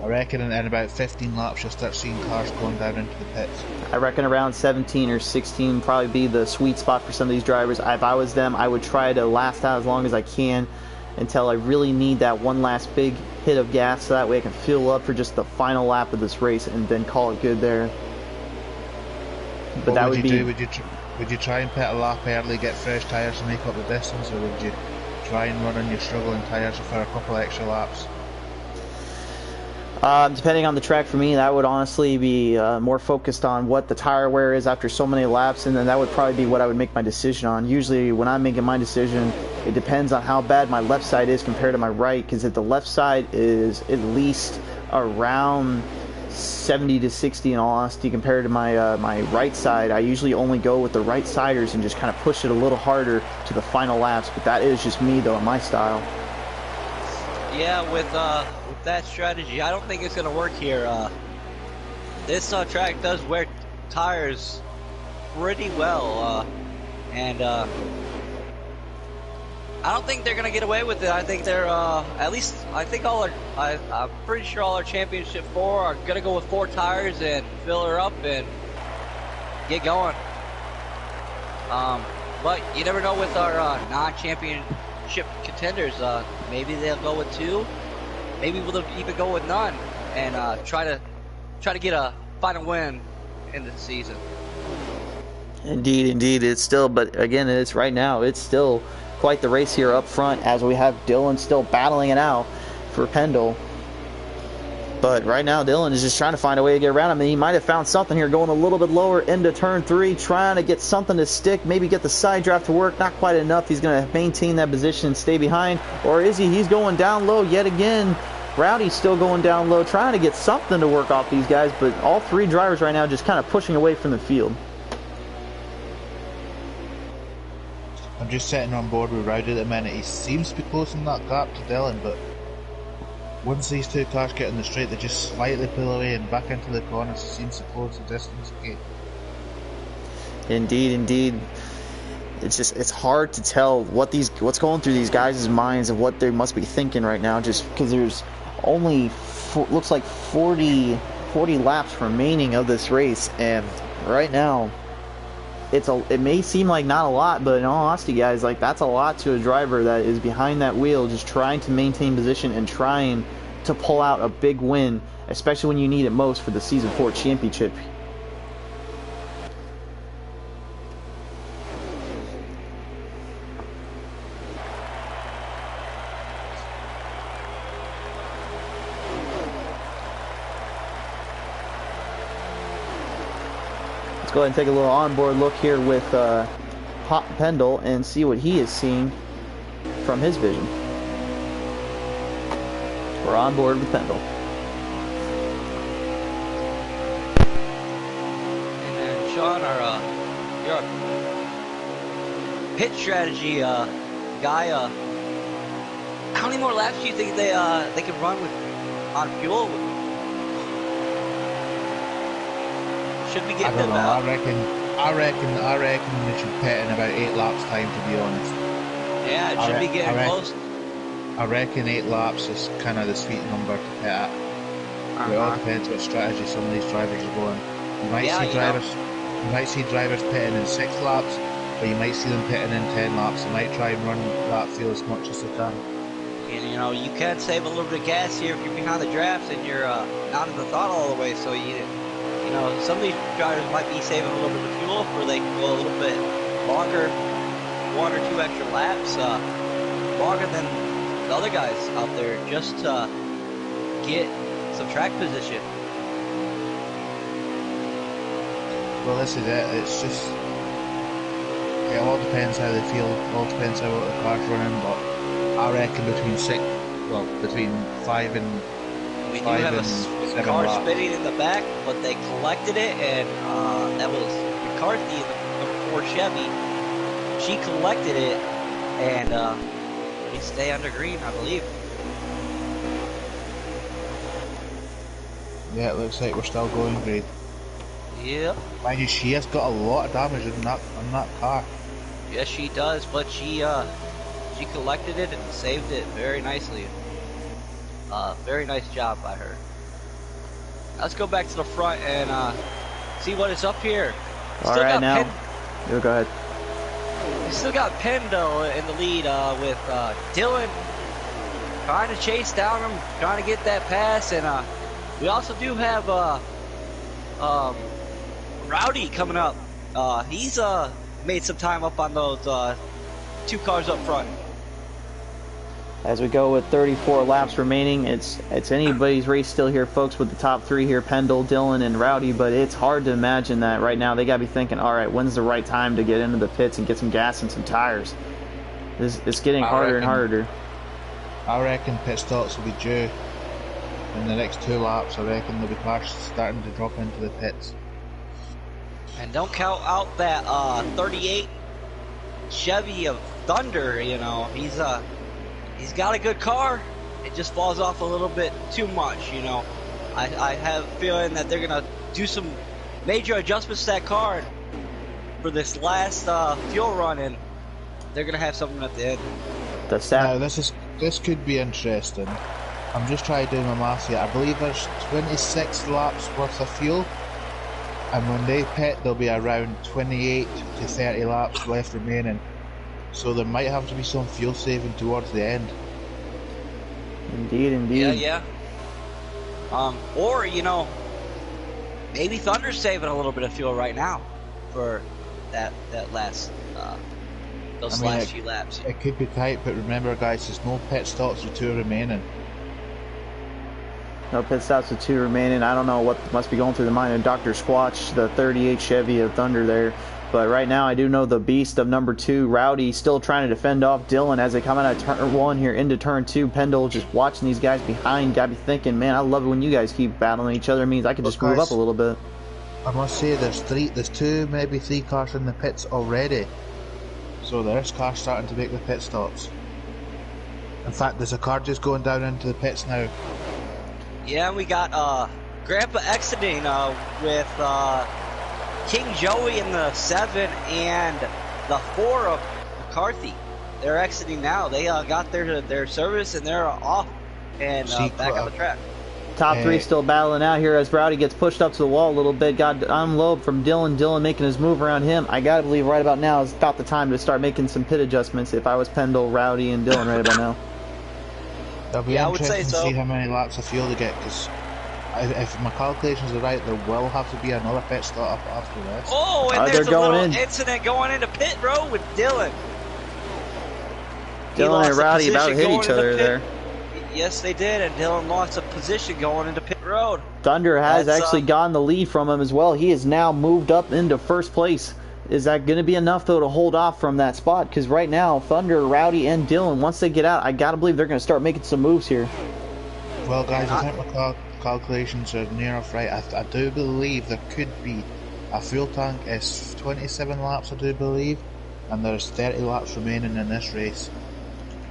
reckon in about 15 laps you'll start seeing cars going down into the pits. I reckon around 17 or 16 would probably be the sweet spot for some of these drivers. If I was them, I would try to last out as long as I can until I really need that one last big hit of gas, so that way I can fuel up for just the final lap of this race and then call it good there. But that would be... Would you try and pit a lap early, get fresh tyres to make up the distance, or would you try and run on your struggling tyres for a couple extra laps? Depending on the track for me, that would honestly be more focused on what the tire wear is after so many laps, and then that would probably be what I would make my decision on. Usually when I'm making my decision, it depends on how bad my left side is compared to my right, because if the left side is at least around 70 to 60 in all honesty compared to my my right side, I usually only go with the right siders and just kind of push it a little harder to the final laps. But that is just me though, my style. Yeah, with that strategy, I don't think it's gonna work here. This track does wear tires pretty well, and I don't think they're gonna get away with it. I think they're at least I'm pretty sure all our championship 4 are gonna go with 4 tires and fill her up and get going. But you never know with our non-championship contenders. Maybe they'll go with 2. Maybe we'll even go with none and try to get a final win in the season. Indeed, it's still. But again, it's right now. It's still quite the race here up front, as we have Dylan still battling it out for Pendle. But right now, Dylan is just trying to find a way to get around him. And he might have found something here, going a little bit lower into turn 3, trying to get something to stick, maybe get the side draft to work. Not quite enough. He's going to maintain that position and stay behind. Or is he? He's going down low yet again. Rowdy's still going down low, trying to get something to work off these guys. But all 3 drivers right now just kind of pushing away from the field. I'm just sitting on board with Rowdy at the minute. He seems to be closing that gap to Dylan, but once these 2 cars get in the straight, they just slightly pull away and back into the corners. It seems to close the distance again. Indeed. It's hard to tell what's going through these guys' minds and what they must be thinking right now, just because there's only looks like 40 laps remaining of this race, and right now it may seem like not a lot, but in all honesty, guys, like that's a lot to a driver that is behind that wheel, just trying to maintain position and trying to pull out a big win, especially when you need it most for the Season 4 championship. Let's go ahead and take a little onboard look here with Pop Pendle and see what he is seeing from his vision. We're on board with Pendle. And then Sean, your pit strategy guy. How many more laps do you think they can run with on fuel? Should we get them out? I reckon we should pit in about 8 laps time, to be honest. Yeah, it should be getting close. I reckon 8 laps is kind of the sweet number to pit at. It all depends what strategy some of these drivers are going. You might see drivers pitting in 6 laps. but you might see them pitting in 10 laps. They might try and run that field as much as they can. And you know, you can save a little bit of gas here if you're behind the drafts and you're not in the throttle all the way. So you know, some of these drivers might be saving a little bit of fuel, or they can go a little bit longer, 1 or 2 extra laps, longer than the other guys out there, just to get some track position. Well, this is it. It's just, it all depends how they feel. It all depends how the car's running. But I reckon between 5 and We do 5 have and a 7 car laps. spinning in the back, but they collected it, and that was McCarthy in the number 4 Chevy. She collected it, and we stay under green, I believe. Yeah, it looks like we're still going green. Yep. Mind you, she has got a lot of damage on that car. Yes, she does, but she collected it and saved it very nicely. Very nice job by her. Let's go back to the front and see what is up here. All right, now. You go ahead. We still got Pendle in the lead with Dylan trying to chase down him, trying to get that pass, and we also do have Rowdy coming up. He's made some time up on those 2 cars up front. As we go with 34 laps remaining, it's anybody's race still here, folks, with the top 3 here, Pendle, Dylan, and Rowdy, but it's hard to imagine that right now. They got to be thinking, all right, when's the right time to get into the pits and get some gas and some tires? It's getting harder and harder. I reckon pit stops will be due in the next 2 laps. I reckon there'll be cars starting to drop into the pits. And don't count out that 38 Chevy of Thunder. You know, he's got a good car. It just falls off a little bit too much. You know, I have a feeling that they're gonna do some major adjustments to that car for this last fuel run, and they're gonna have something at the end. Now this could be interesting. I'm just trying to do my math here. I believe there's 26 laps worth of fuel, and when they pit, there'll be around 28 to 30 laps left remaining. So there might have to be some fuel saving towards the end. Indeed. Yeah. Or, you know, maybe Thunder's saving a little bit of fuel right now for that last last few laps. It could be tight, but remember, guys, there's no pit stops with 2 remaining. No pit stops with 2 remaining. I don't know what must be going through the mind of Dr. Squatch, the 38 Chevy of Thunder there. But right now, I do know the beast of number 2, Rowdy, still trying to defend off Dylan as they come out of turn 1 here into turn 2. Pendle just watching these guys behind. Got to be thinking, man, I love it when you guys keep battling each other. It means I can just move up a little bit. I must say, there's 2, maybe 3 cars in the pits already. So there's cars starting to make the pit stops. In fact, there's a car just going down into the pits now. Yeah, we got Grandpa exiting with King Joey in the 7 and the 4 of McCarthy. They're exiting now. They got their service and they're off and back on the track. Top 3 still battling out here as Rowdy gets pushed up to the wall a little bit. Got unload from Dylan. Dylan making his move around him. I gotta believe right about now is about the time to start making some pit adjustments. If I was Pendle, Rowdy, and Dylan right about now. It'll be interesting to see how many laps of fuel they get, because if my calculations are right, there will have to be another pit stop after this. Oh, and there's a little incident going into pit road with Dylan. Dylan and Rowdy about to hit each other there. Yes, they did, and Dylan lost a position going into pit road. Thunder has actually gotten the lead from him as well. He has now moved up into first place. Is that going to be enough, though, to hold off from that spot? Because right now, Thunder, Rowdy, and Dylan, once they get out, I got to believe they're going to start making some moves here. Well, guys, I think my calculations are near enough right. I do believe there could be a fuel tank is 27 laps, I do believe, and there's 30 laps remaining in this race.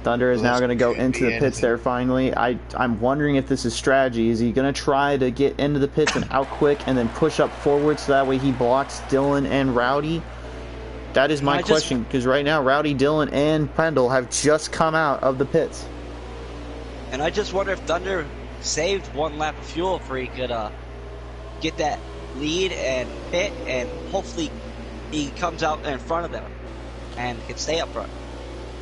Thunder is now going to go into the pits there finally. I'm wondering if this is strategy. Is he going to try to get into the pits and out quick and then push up forward so that way he blocks Dylan and Rowdy? That is my question, because right now Rowdy, Dylan, and Pendle have just come out of the pits. And I just wonder if Thunder saved 1 lap of fuel if he could get that lead and pit, and hopefully he comes out in front of them. and can stay up front.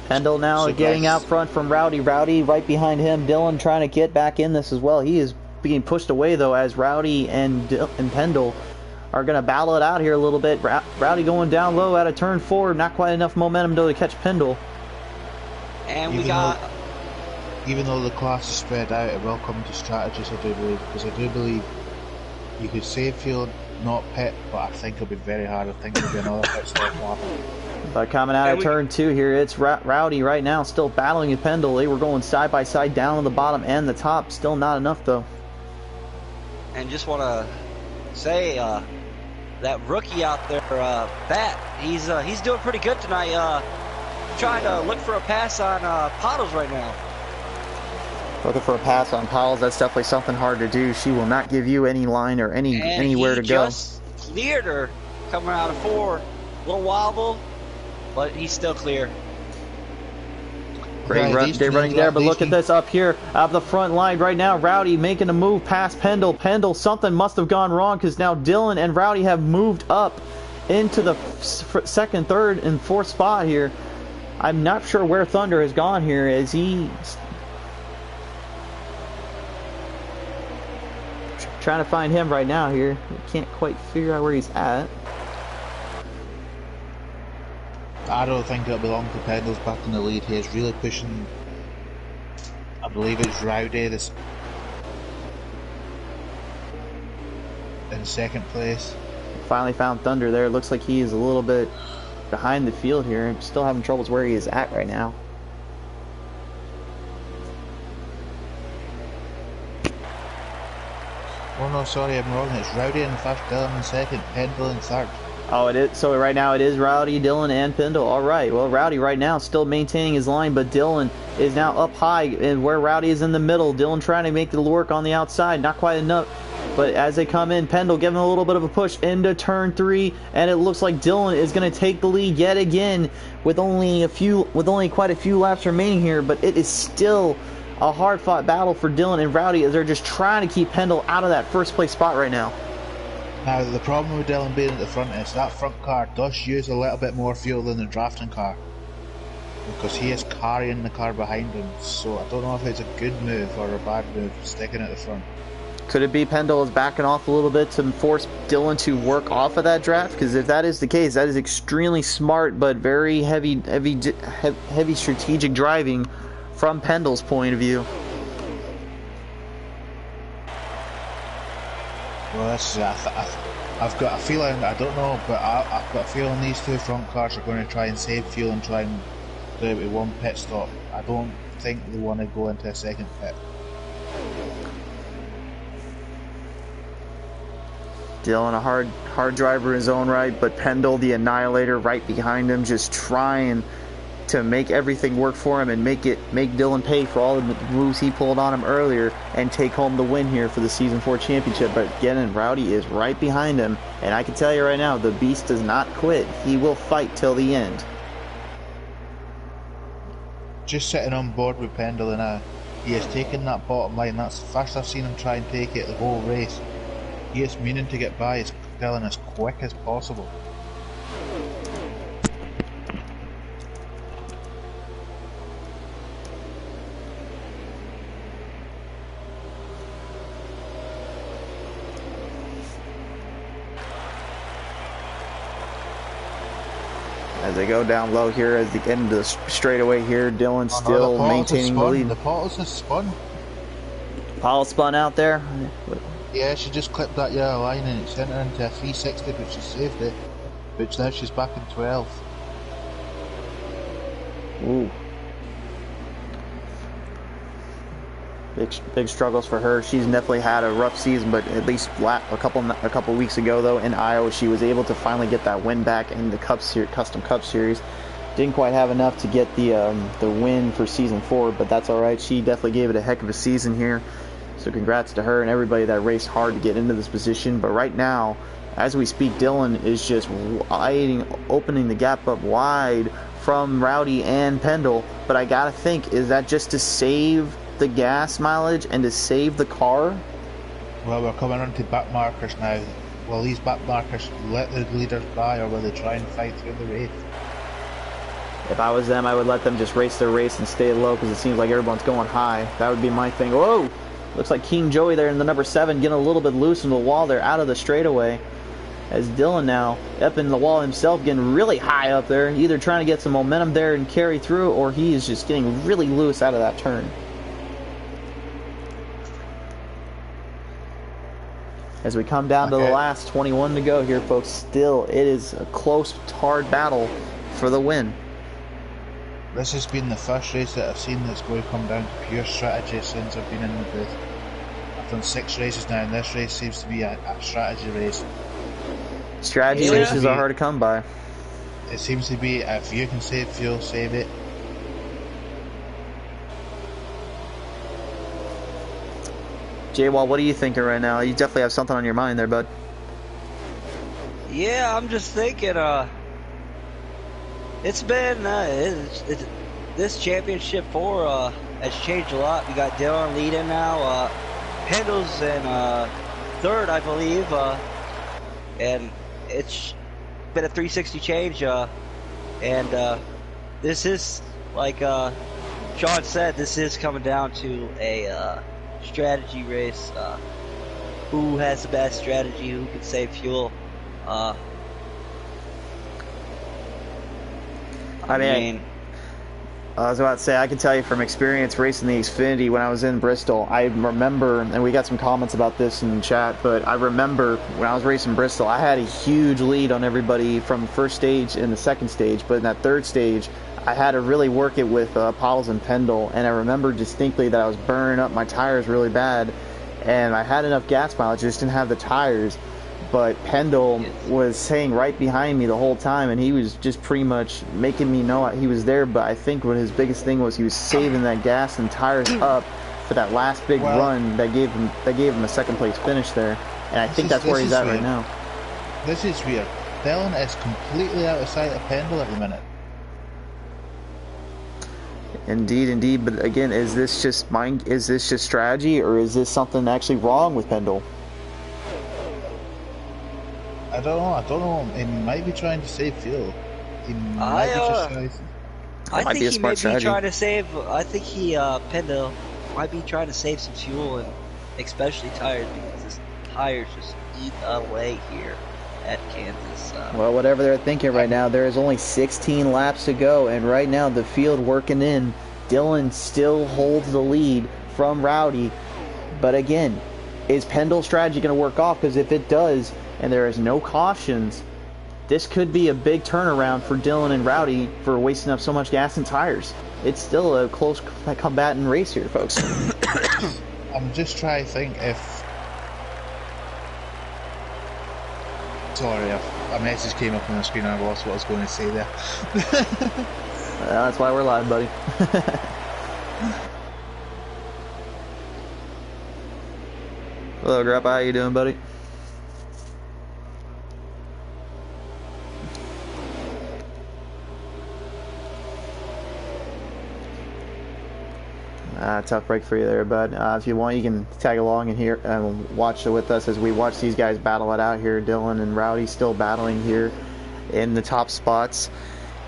Pendle now getting out front from Rowdy. Rowdy right behind him. Dylan trying to get back in this as well. He is being pushed away though as Rowdy and Pendle are going to battle it out here a little bit. Rowdy going down low out of turn 4. Not quite enough momentum though to catch Pendle. And even though the class is spread out, it will come to strategies, I do believe, because I do believe you could save field, not pit, but I think it'll be very hard. I think there'll be another pit stop happen. But coming out of turn 2 here, it's Rowdy right now still battling with Pendle. They were going side by side down on the bottom and the top. Still not enough though. And just want to say that rookie out there, Bat, he's doing pretty good tonight. Trying to look for a pass on Pottles right now. Looking for a pass on Powell's, that's definitely something hard to do. She will not give you any line or anywhere to go. He just cleared her coming out of 4. Little wobble, but he's still clear. Great run, they're running there, but look at this up here of the front line right now. Rowdy making a move past Pendle. Pendle, something must have gone wrong because now Dylan and Rowdy have moved up into the 2nd, 3rd, and 4th spot here. I'm not sure where Thunder has gone here as he trying to find him right now here. Can't quite figure out where he's at. I don't think it'll belong to Pendle's back in the lead. He is really pushing. I believe it's Rowdy this in 2nd place. Finally found Thunder there. Looks like he is a little bit behind the field here. I'm still having troubles where he is at right now. Oh no, sorry, I'm wrong. It's Rowdy in 1st, Dylan in 2nd, Pendle in 3rd. Oh, it is. So right now it is Rowdy, Dylan, and Pendle. All right. Well, Rowdy right now still maintaining his line, but Dylan is now up high, and where Rowdy is in the middle. Dylan trying to make the work on the outside. Not quite enough. But as they come in, Pendle giving a little bit of a push into turn 3, and it looks like Dylan is going to take the lead yet again with only quite a few laps remaining here. But it is still a hard-fought battle for Dylan and Rowdy as they're just trying to keep Pendle out of that 1st place spot right now. Now, the problem with Dylan being at the front is that front car does use a little bit more fuel than the drafting car, because he is carrying the car behind him. So I don't know if it's a good move or a bad move sticking at the front. Could it be Pendle is backing off a little bit to force Dylan to work off of that draft? Because if that is the case, that is extremely smart but very heavy strategic driving from Pendle's point of view. Well, this is, I've got a feeling, I don't know, but I've got a feeling these 2 front cars are going to try and save fuel and try and do it with 1 pit stop. I don't think they want to go into a 2nd pit. Dylan, a hard driver in his own right, but Pendle, the annihilator, right behind him, just trying to make everything work for him and make Dylan pay for all the moves he pulled on him earlier and take home the win here for the Season 4 championship. But again, Rowdy is right behind him, and I can tell you right now, the beast does not quit. He will fight till the end. Just sitting on board with Pendle now. He has taken that bottom line. That's the first I've seen him try and take it the whole race. He is meaning to get by Dylan as quick as possible. As they go down low here, as they get into the straightaway here, Dylan still maintaining the lead. The Pottles has spun. Paul spun out there. Yeah, she just clipped that yellow line and it sent her into a 360, but she saved it. Which now she's back in 12th. Ooh. Big struggles for her. She's definitely had a rough season, but at least a couple weeks ago though in Iowa, she was able to finally get that win back in the Custom Cup Series. Didn't quite have enough to get the win for Season 4, but that's all right. She definitely gave it a heck of a season here. So congrats to her and everybody that raced hard to get into this position. But right now, as we speak, Dylan is just opening the gap up wide from Rowdy and Pendle. But I gotta think, is that just to save the gas mileage and to save the car? Well, we're coming on to back markers now. Will these back markers let the leaders by, or will they try and fight through the race? If I was them, I would let them just race their race and stay low because it seems like everyone's going high. That would be my thing. Whoa! Looks like King Joey there in the number 7 getting a little bit loose in the wall there out of the straightaway. As Dylan now up in the wall himself getting really high up there, either trying to get some momentum there and carry through, or he is just getting really loose out of that turn. As we come down to the last 21 to go here, folks, still it is a close, hard battle for the win. This has been the first race that I've seen that's going to come down to pure strategy since I've been in the booth. I've done 6 races now, and this race seems to be a strategy race. Strategy races are hard to come by. It seems to be, if you can save fuel, save it. J-Wall, what are you thinking right now? You definitely have something on your mind there, bud. Yeah, I'm just thinking, it's been, this championship 4 has changed a lot. We got Dylan leading now, Pendle's in 3rd, I believe, and it's been a 360 change, and this is, like Sean said, this is coming down to a strategy race. Who has the best strategy? Who can save fuel? I was about to say, I can tell you from experience racing the Xfinity when I was in Bristol, I remember, and we got some comments about this in chat, but I remember when I was racing Bristol, I had a huge lead on everybody from the first stage and the second stage, but in that third stage, I had to really work it with Pottles and Pendle, and I remember distinctly that I was burning up my tires really bad, and I had enough gas mileage, just didn't have the tires. But Pendle was staying right behind me the whole time, and he was just pretty much making me know he was there. But I think what his biggest thing was, he was saving that gas and tires up for that last big run that gave him a second place finish there. And I think that's where he's at right now. This is weird. Dylan is completely out of sight of Pendle at the minute. Indeed. But again, is this just strategy, or is this something actually wrong with Pendle? I don't know. He might be trying to save fuel. He might I think he may be trying to save. I think Pendle might be trying to save some fuel, and especially tires, because his tires just eat away here at Kansas. Well, whatever they're thinking right now, there is only 16 laps to go, and right now the field working in, Dylan still holds the lead from Rowdy. But again, is Pendle's strategy going to work off? Because if it does, and there is no cautions, this could be a big turnaround for Dylan and Rowdy for wasting up so much gas and tires. It's still a close combatant race here, folks. I'm just trying to think if... Sorry, a message came up on the screen and I lost what I was going to say there. That's why we're live, buddy. Hello, Grandpa. How you doing, buddy? Tough break for you there, bud. If you want, you can tag along in here and watch it with us as we watch these guys battle it out here. Dylan and Rowdy still battling here in the top spots.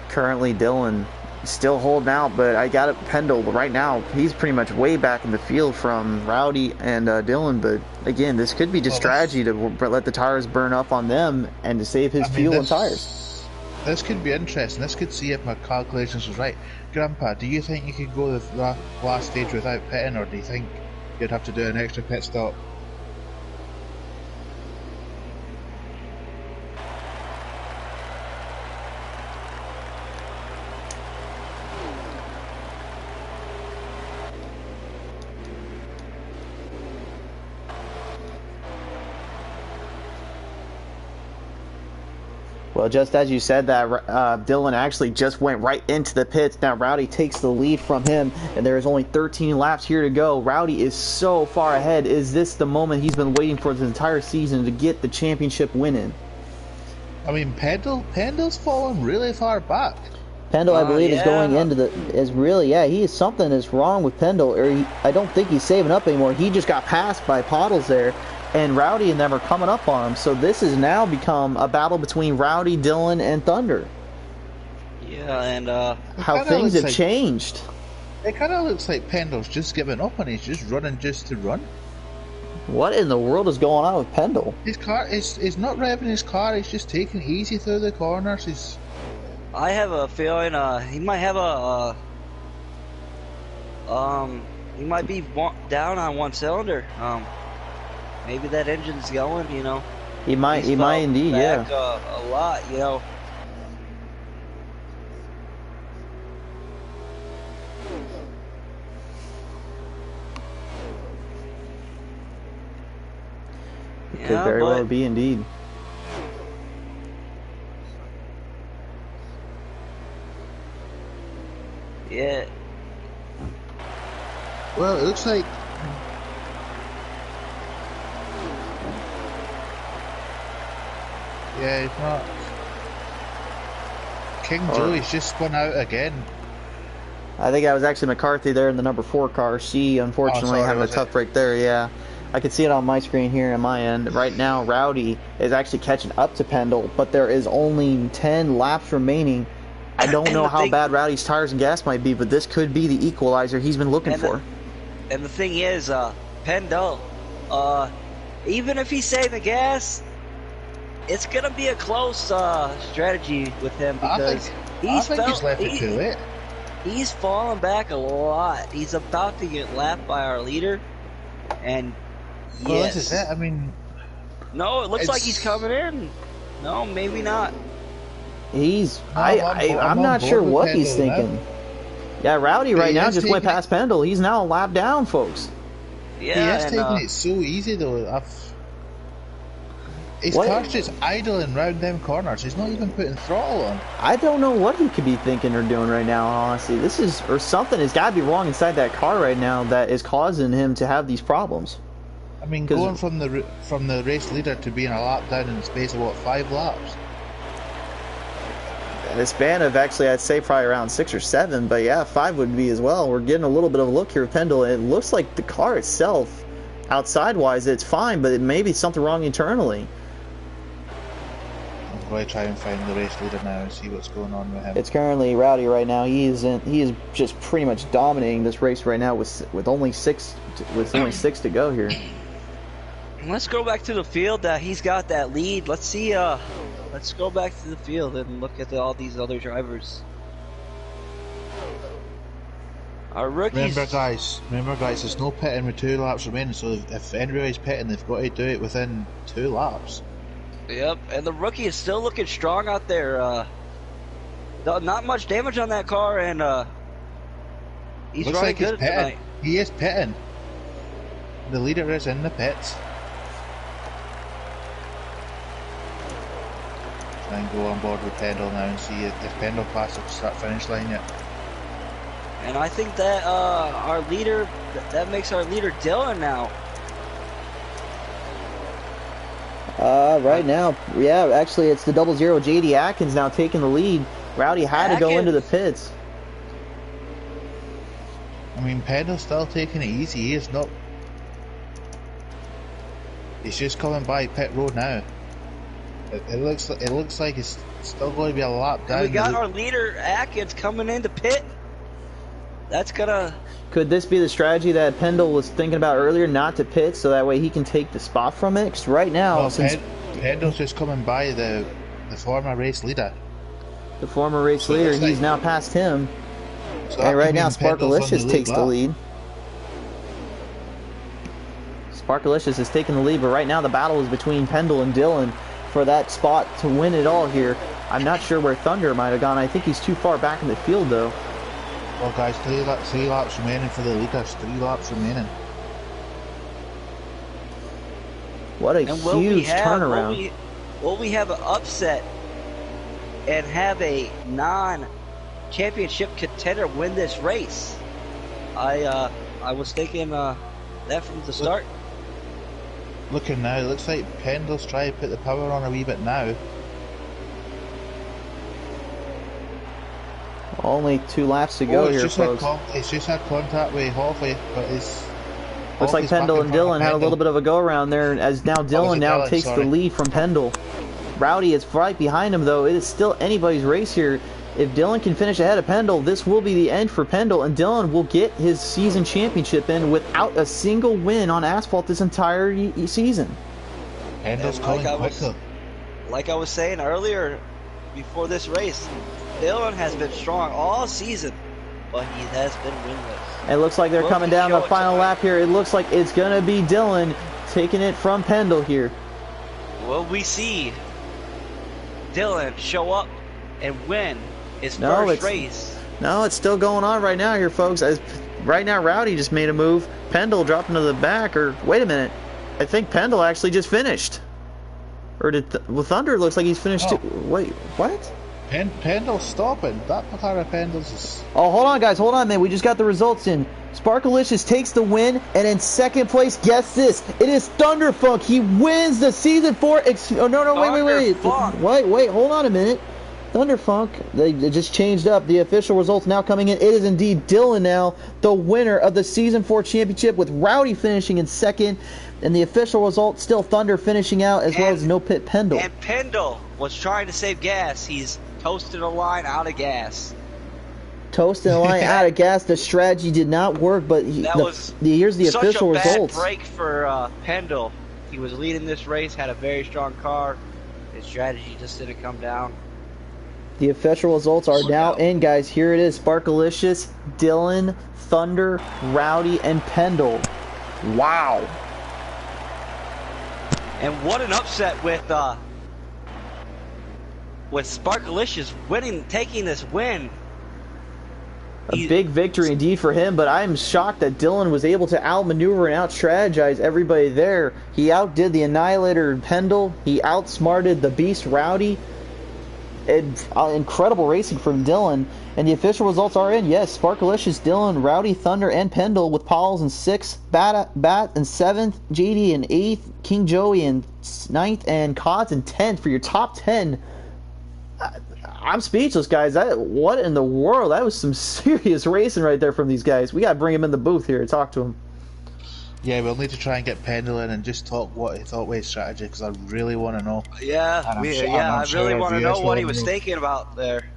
Currently, Dylan still holding out, but I got it Pendle right now. He's pretty much way back in the field from Rowdy and Dylan, but again, this could be just strategy to let the tires burn up on them and to save his fuel and tires. This could be interesting. This could see if my calculations was right. Grandpa, do you think you could go the last stage without pitting, or do you think you'd have to do an extra pit stop? Well, just as you said that, Dylan actually just went right into the pits. Now Rowdy takes the lead from him, and there is only 13 laps here to go. Rowdy is so far ahead. Is this the moment he's been waiting for this entire season to get the championship win in? I mean, Pendle's fallen really far back. Pendle, I believe, is going into he is something is wrong with Pendle, or I don't think he's saving up anymore. He just got passed by Pottles there, and Rowdy and them are coming up on him. So this has now become a battle between Rowdy, Dylan, and Thunder. Yeah, and how things have changed. It kind of looks like Pendle's just giving up and he's just running just to run. What in the world is going on with Pendle? His car is not revving his car. He's just taking it easy through the corners. I have a feeling he might have he might be down on one cylinder. Maybe that engine's going, you know. He might indeed, back, yeah. A lot, you know. Could very well be indeed. Yeah. Well, it looks like he's not. King Joey's just spun out again. I think that was actually McCarthy there in the number 4 car. She unfortunately having a tough break there, yeah. I can see it on my screen here on my end. Right now, Rowdy is actually catching up to Pendle, but there is only 10 laps remaining. I don't know how bad Rowdy's tires and gas might be, but this could be the equalizer he's been looking for. And the thing is, Pendle, even if he's saving gas, it's going to be a close strategy with him because I think he's left it too late. He's fallen back a lot. He's about to get lapped by our leader, and well, this is it. I mean, no, it looks like he's coming in. No, maybe not. I'm not sure what he's thinking. Now. Yeah, Rowdy right now just went past Pendle. He's now a lap down, folks. Yeah, he is taking it so easy though. His car's just idling round them corners. He's not even putting throttle on. I don't know what he could be thinking or doing right now, honestly. Something has got to be wrong inside that car right now that is causing him to have these problems. I mean, going from the race leader to being a lap down in the space of, 5 laps? The span of actually, I'd say probably around 6 or 7, but yeah, 5 would be as well. We're getting a little bit of a look here with Pendle. It looks like the car itself, outside-wise, it's fine, but it may be something wrong internally. I'm going to try and find the race leader now and see what's going on with him. It's currently Rowdy right now. He is just pretty much dominating this race right now with only 6 to go here. Let's go back to the field. He's got that lead. Let's see. Let's go back to the field and look at all these other drivers. Our rookies. Remember, guys, there's no pitting with 2 laps remaining. So if anybody's pitting, they've got to do it within 2 laps. Yep, and the rookie is still looking strong out there. Not much damage on that car, and he's looks running like good tonight. He is pitting. The leader is in the pits. Try and go on board with Pendle now and see if Pendle passes the start-finish line yet. And I think that our leader, that makes our leader Dylan now. Right now, yeah, actually it's the 00 JD Atkins now taking the lead. Rowdy had to go into the pits. I mean, Pendle's still taking it easy. He is not. He's just coming by pit road now. It looks like it's still going to be a lap down. And we got our leader Atkins coming into pit. That's gonna. Could this be the strategy that Pendle was thinking about earlier, not to pit, so that way he can take the spot from it? Because right now, well, Pendle's just coming by the former race leader. The former race leader, he's now past him. So and right now, Sparkalicious takes the lead. Sparkalicious is taking the lead, but right now the battle is between Pendle and Dylan for that spot to win it all here. I'm not sure where Thunder might have gone. I think he's too far back in the field, though. Well, guys, 3 laps remaining for the leaders. 3 laps remaining. What a huge turnaround. Will we have an upset and have a non-championship contender win this race? I was thinking that from the start. Looking now, it looks like Pendle's trying to put the power on a wee bit now. Only 2 laps to go here, folks. It's just had contact with Hoffley, but it's... Looks like Pendle and Dylan had a little bit of a go-around there, as now Dylan takes the lead from Pendle. Rowdy is right behind him, though. It is still anybody's race here. if Dylan can finish ahead of Pendle, this will be the end for Pendle, and Dylan will get his season championship in without a single win on asphalt this entire season. Pendle's calling quicker. Like I was saying earlier, before this race, Dylan has been strong all season, but he has been winless. It looks like they're coming down the final lap here. It looks like it's going to be Dylan taking it from Pendle here. Will we see Dylan show up and win his first race? No, it's still going on right now here, folks. Right now, Rowdy just made a move. Pendle dropping to the back, or wait a minute. I think Pendle actually just finished. Or did Thunder looks like he's finished too. Wait, what? Pendle's stopping. That part of Pendle's is... Oh, hold on, guys. Hold on, man. We just got the results in. Sparkalicious takes the win, and in second place, guess this. It is Thunderfunk. He wins the Season 4... Wait. Hold on a minute. Thunderfunk, they just changed up. The official results now coming in. It is indeed Dylan now, the winner of the Season 4 championship, with Rowdy finishing in second. And the official result, still Thunder finishing out, as well as no pit Pendle. And Pendle was trying to save gas. He's toasted a line out of gas. Toasting a line out of gas. The strategy did not work, but here's the official results. Such a bad break for Pendle. He was leading this race, had a very strong car. His strategy just didn't come down. The official results are now in, guys. Here it is. Sparkalicious, Dylan, Thunder, Rowdy, and Pendle. Wow. And what an upset with Sparkalicious winning, taking this win. A big victory indeed for him, but I'm shocked that Dylan was able to outmaneuver and out-strategize everybody there. He outdid the Annihilator Pendle. He outsmarted the Beast Rowdy. Incredible racing from Dylan. And the official results are in. Yes, Sparkalicious, Dylan, Rowdy, Thunder, and Pendle, with Pauls in 6th, Bat in 7th, JD in 8th, King Joey in 9th, and Cods in 10th for your top 10. I'm speechless, guys. What in the world? That was some serious racing right there from these guys. We got to bring him in the booth here and talk to him. Yeah, we'll need to try and get Pendle in and just talk what he thought was his strategy, because I really want to know. Yeah, I really want to know what he was thinking about there.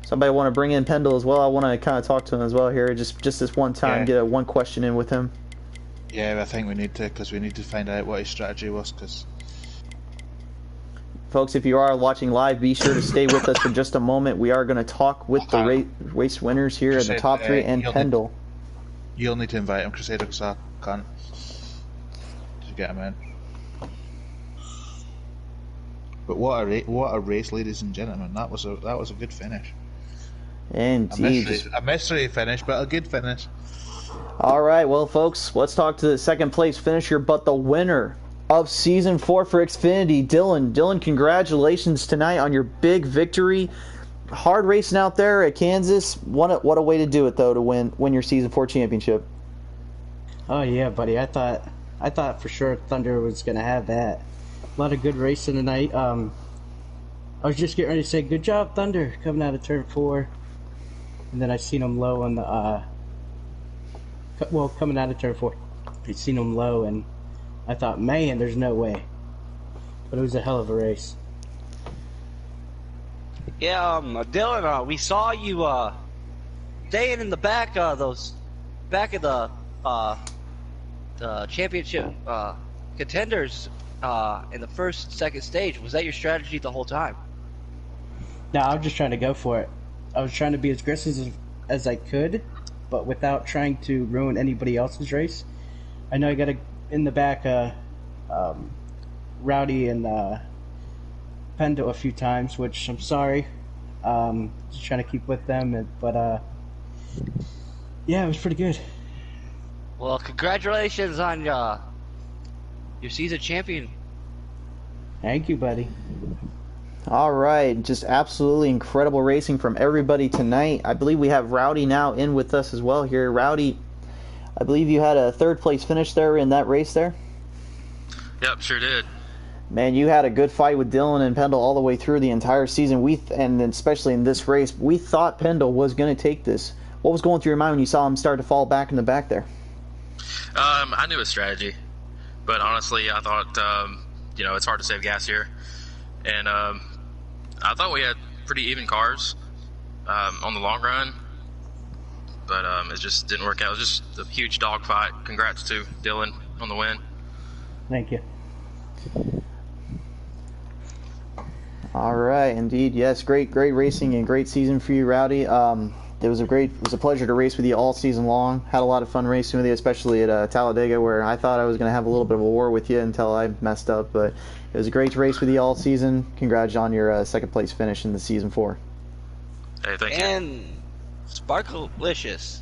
Somebody want to bring in Pendle as well. I want to kind of talk to him as well here, just this one time, get one question in with him. Yeah, I think we need to, because we need to find out what his strategy was. Because folks, if you are watching live, be sure to stay with us for just a moment. We are going to talk with the race winners here in the top 3 and Pendle. You'll need to invite him, Crusader, because I can't to get him in. But what a race, ladies and gentlemen! That was a good finish. Indeed, a mystery finish, but a good finish. All right, well, folks, let's talk to the second place finisher, but the winner of Season 4 for Xfinity, Dylan. Dylan, congratulations tonight on your big victory. Hard racing out there at Kansas. What a way to do it, though, to win your Season 4 championship. Oh yeah, buddy. I thought for sure Thunder was gonna have that. A lot of good racing tonight. I was just getting ready to say, good job, Thunder, coming out of turn 4, and then I seen him low on the coming out of turn 4. I seen him low, and I thought, man, there's no way. But it was a hell of a race. Yeah, Dylan, we saw you staying in the back of the championship contenders in the first, second stage. Was that your strategy the whole time? No, I was just trying to go for it. I was trying to be as aggressive as I could, but without trying to ruin anybody else's race. I know I got in the back Rowdy and Pendle a few times, which I'm sorry. Just trying to keep with them, but yeah, it was pretty good. Well, congratulations on your season champion. Thank you, buddy. All right, just absolutely incredible racing from everybody tonight. I believe we have Rowdy now in with us as well here. Rowdy, I believe you had a third place finish there in that race there. Yep, sure did. Man, you had a good fight with Dylan and Pendle all the way through the entire season. And especially in this race, we thought Pendle was going to take this. What was going through your mind when you saw him start to fall back in the back there? I knew his strategy, but honestly, I thought, it's hard to save gas here. And I thought we had pretty even cars on the long run, but it just didn't work out. It was just a huge dogfight. Congrats to Dylan on the win. Thank you. All right, indeed, yes, great racing and great season for you, Rowdy. It was a pleasure to race with you all season long. Had a lot of fun racing with you, especially at Talladega, where I thought I was going to have a little bit of a war with you until I messed up. But it was great to race with you all season. Congrats on your second place finish in the season 4. Hey, thank you. And Sparklicious.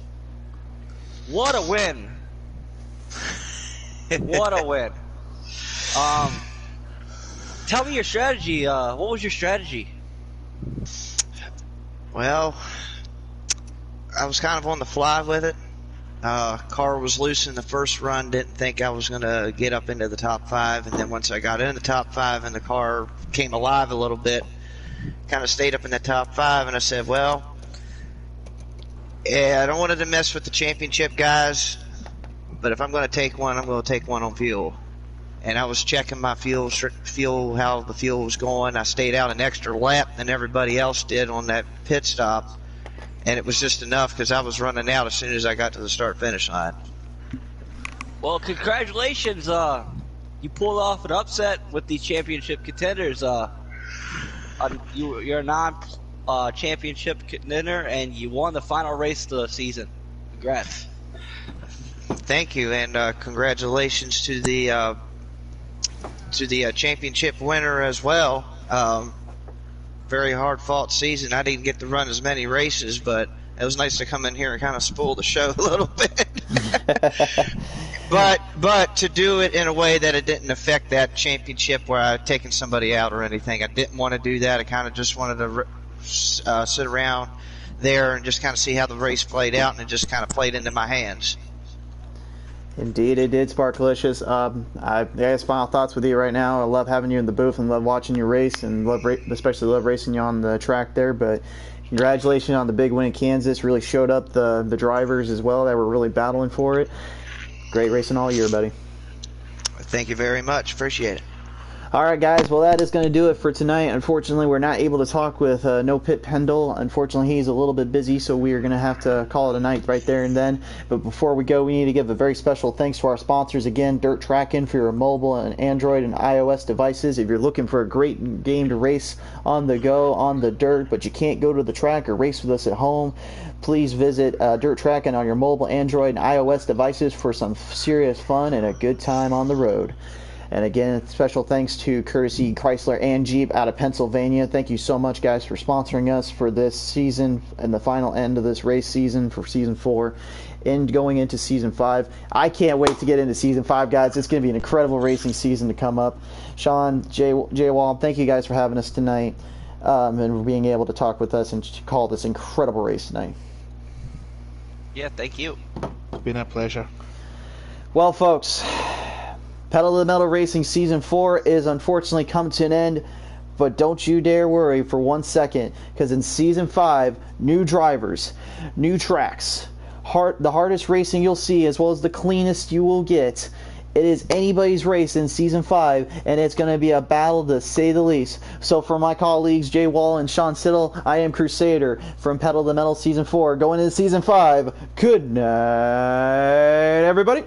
What a win! What a win! Tell me your strategy. What was your strategy? Well, I was kind of on the fly with it. Car was loose in the first run. Didn't think I was going to get up into the top 5. And then once I got in the top 5 and the car came alive a little bit, kind of stayed up in the top 5. And I said, well, yeah, I don't want to mess with the championship guys, but if I'm going to take one, I'm going to take one on fuel. And I was checking my fuel, how the fuel was going. I stayed out an extra lap than everybody else did on that pit stop. And it was just enough because I was running out as soon as I got to the start-finish line. Well, congratulations. You pulled off an upset with the championship contenders. You're a non-championship contender, and you won the final race of the season. Congrats. Thank you, and congratulations to the championship winner as well. Very hard-fought season. I didn't get to run as many races, but it was nice to come in here and kind of spoil the show a little bit. but to do it in a way that it didn't affect that championship where I had taken somebody out or anything. I didn't want to do that. I kind of just wanted to sit around there and just kind of see how the race played out, and it just kind of played into my hands. Indeed, it did, Sparklicious. I guess final thoughts with you right now. I love having you in the booth and love watching you race, and especially love racing you on the track there. But congratulations on the big win in Kansas. Really showed up the drivers as well that were really battling for it. Great racing all year, buddy. Thank you very much. Appreciate it. All right, guys. Well, that is going to do it for tonight. Unfortunately, we're not able to talk with No Pit Pendle. Unfortunately, he's a little bit busy, so we are going to have to call it a night right there and then. But before we go, we need to give a very special thanks to our sponsors again, Trackin for your mobile and Android and iOS devices. If you're looking for a great game to race on the go, on the dirt, but you can't go to the track or race with us at home, please visit Trackin on your mobile, Android, and iOS devices for some serious fun and a good time on the road. And again, special thanks to Courtesy Chrysler and Jeep out of Pennsylvania. Thank you so much, guys, for sponsoring us for this season and the final end of this race season for Season 4 and going into Season 5. I can't wait to get into Season 5, guys. It's going to be an incredible racing season to come up. Sean, Jay Wall, thank you guys for having us tonight and being able to talk with us and call this incredible race tonight. Yeah, thank you. It's been a pleasure. Well, folks, Pedal to the Metal Racing Season 4 is unfortunately come to an end, but don't you dare worry for 1 second, because in Season 5, new drivers, new tracks, the hardest racing you'll see as well as the cleanest you will get. It is anybody's race in Season 5, and it's going to be a battle to say the least. So for my colleagues, Jay Wall and Sean Siddle, I am Crusader from Pedal to the Metal Season 4. Going into Season 5, good night, everybody.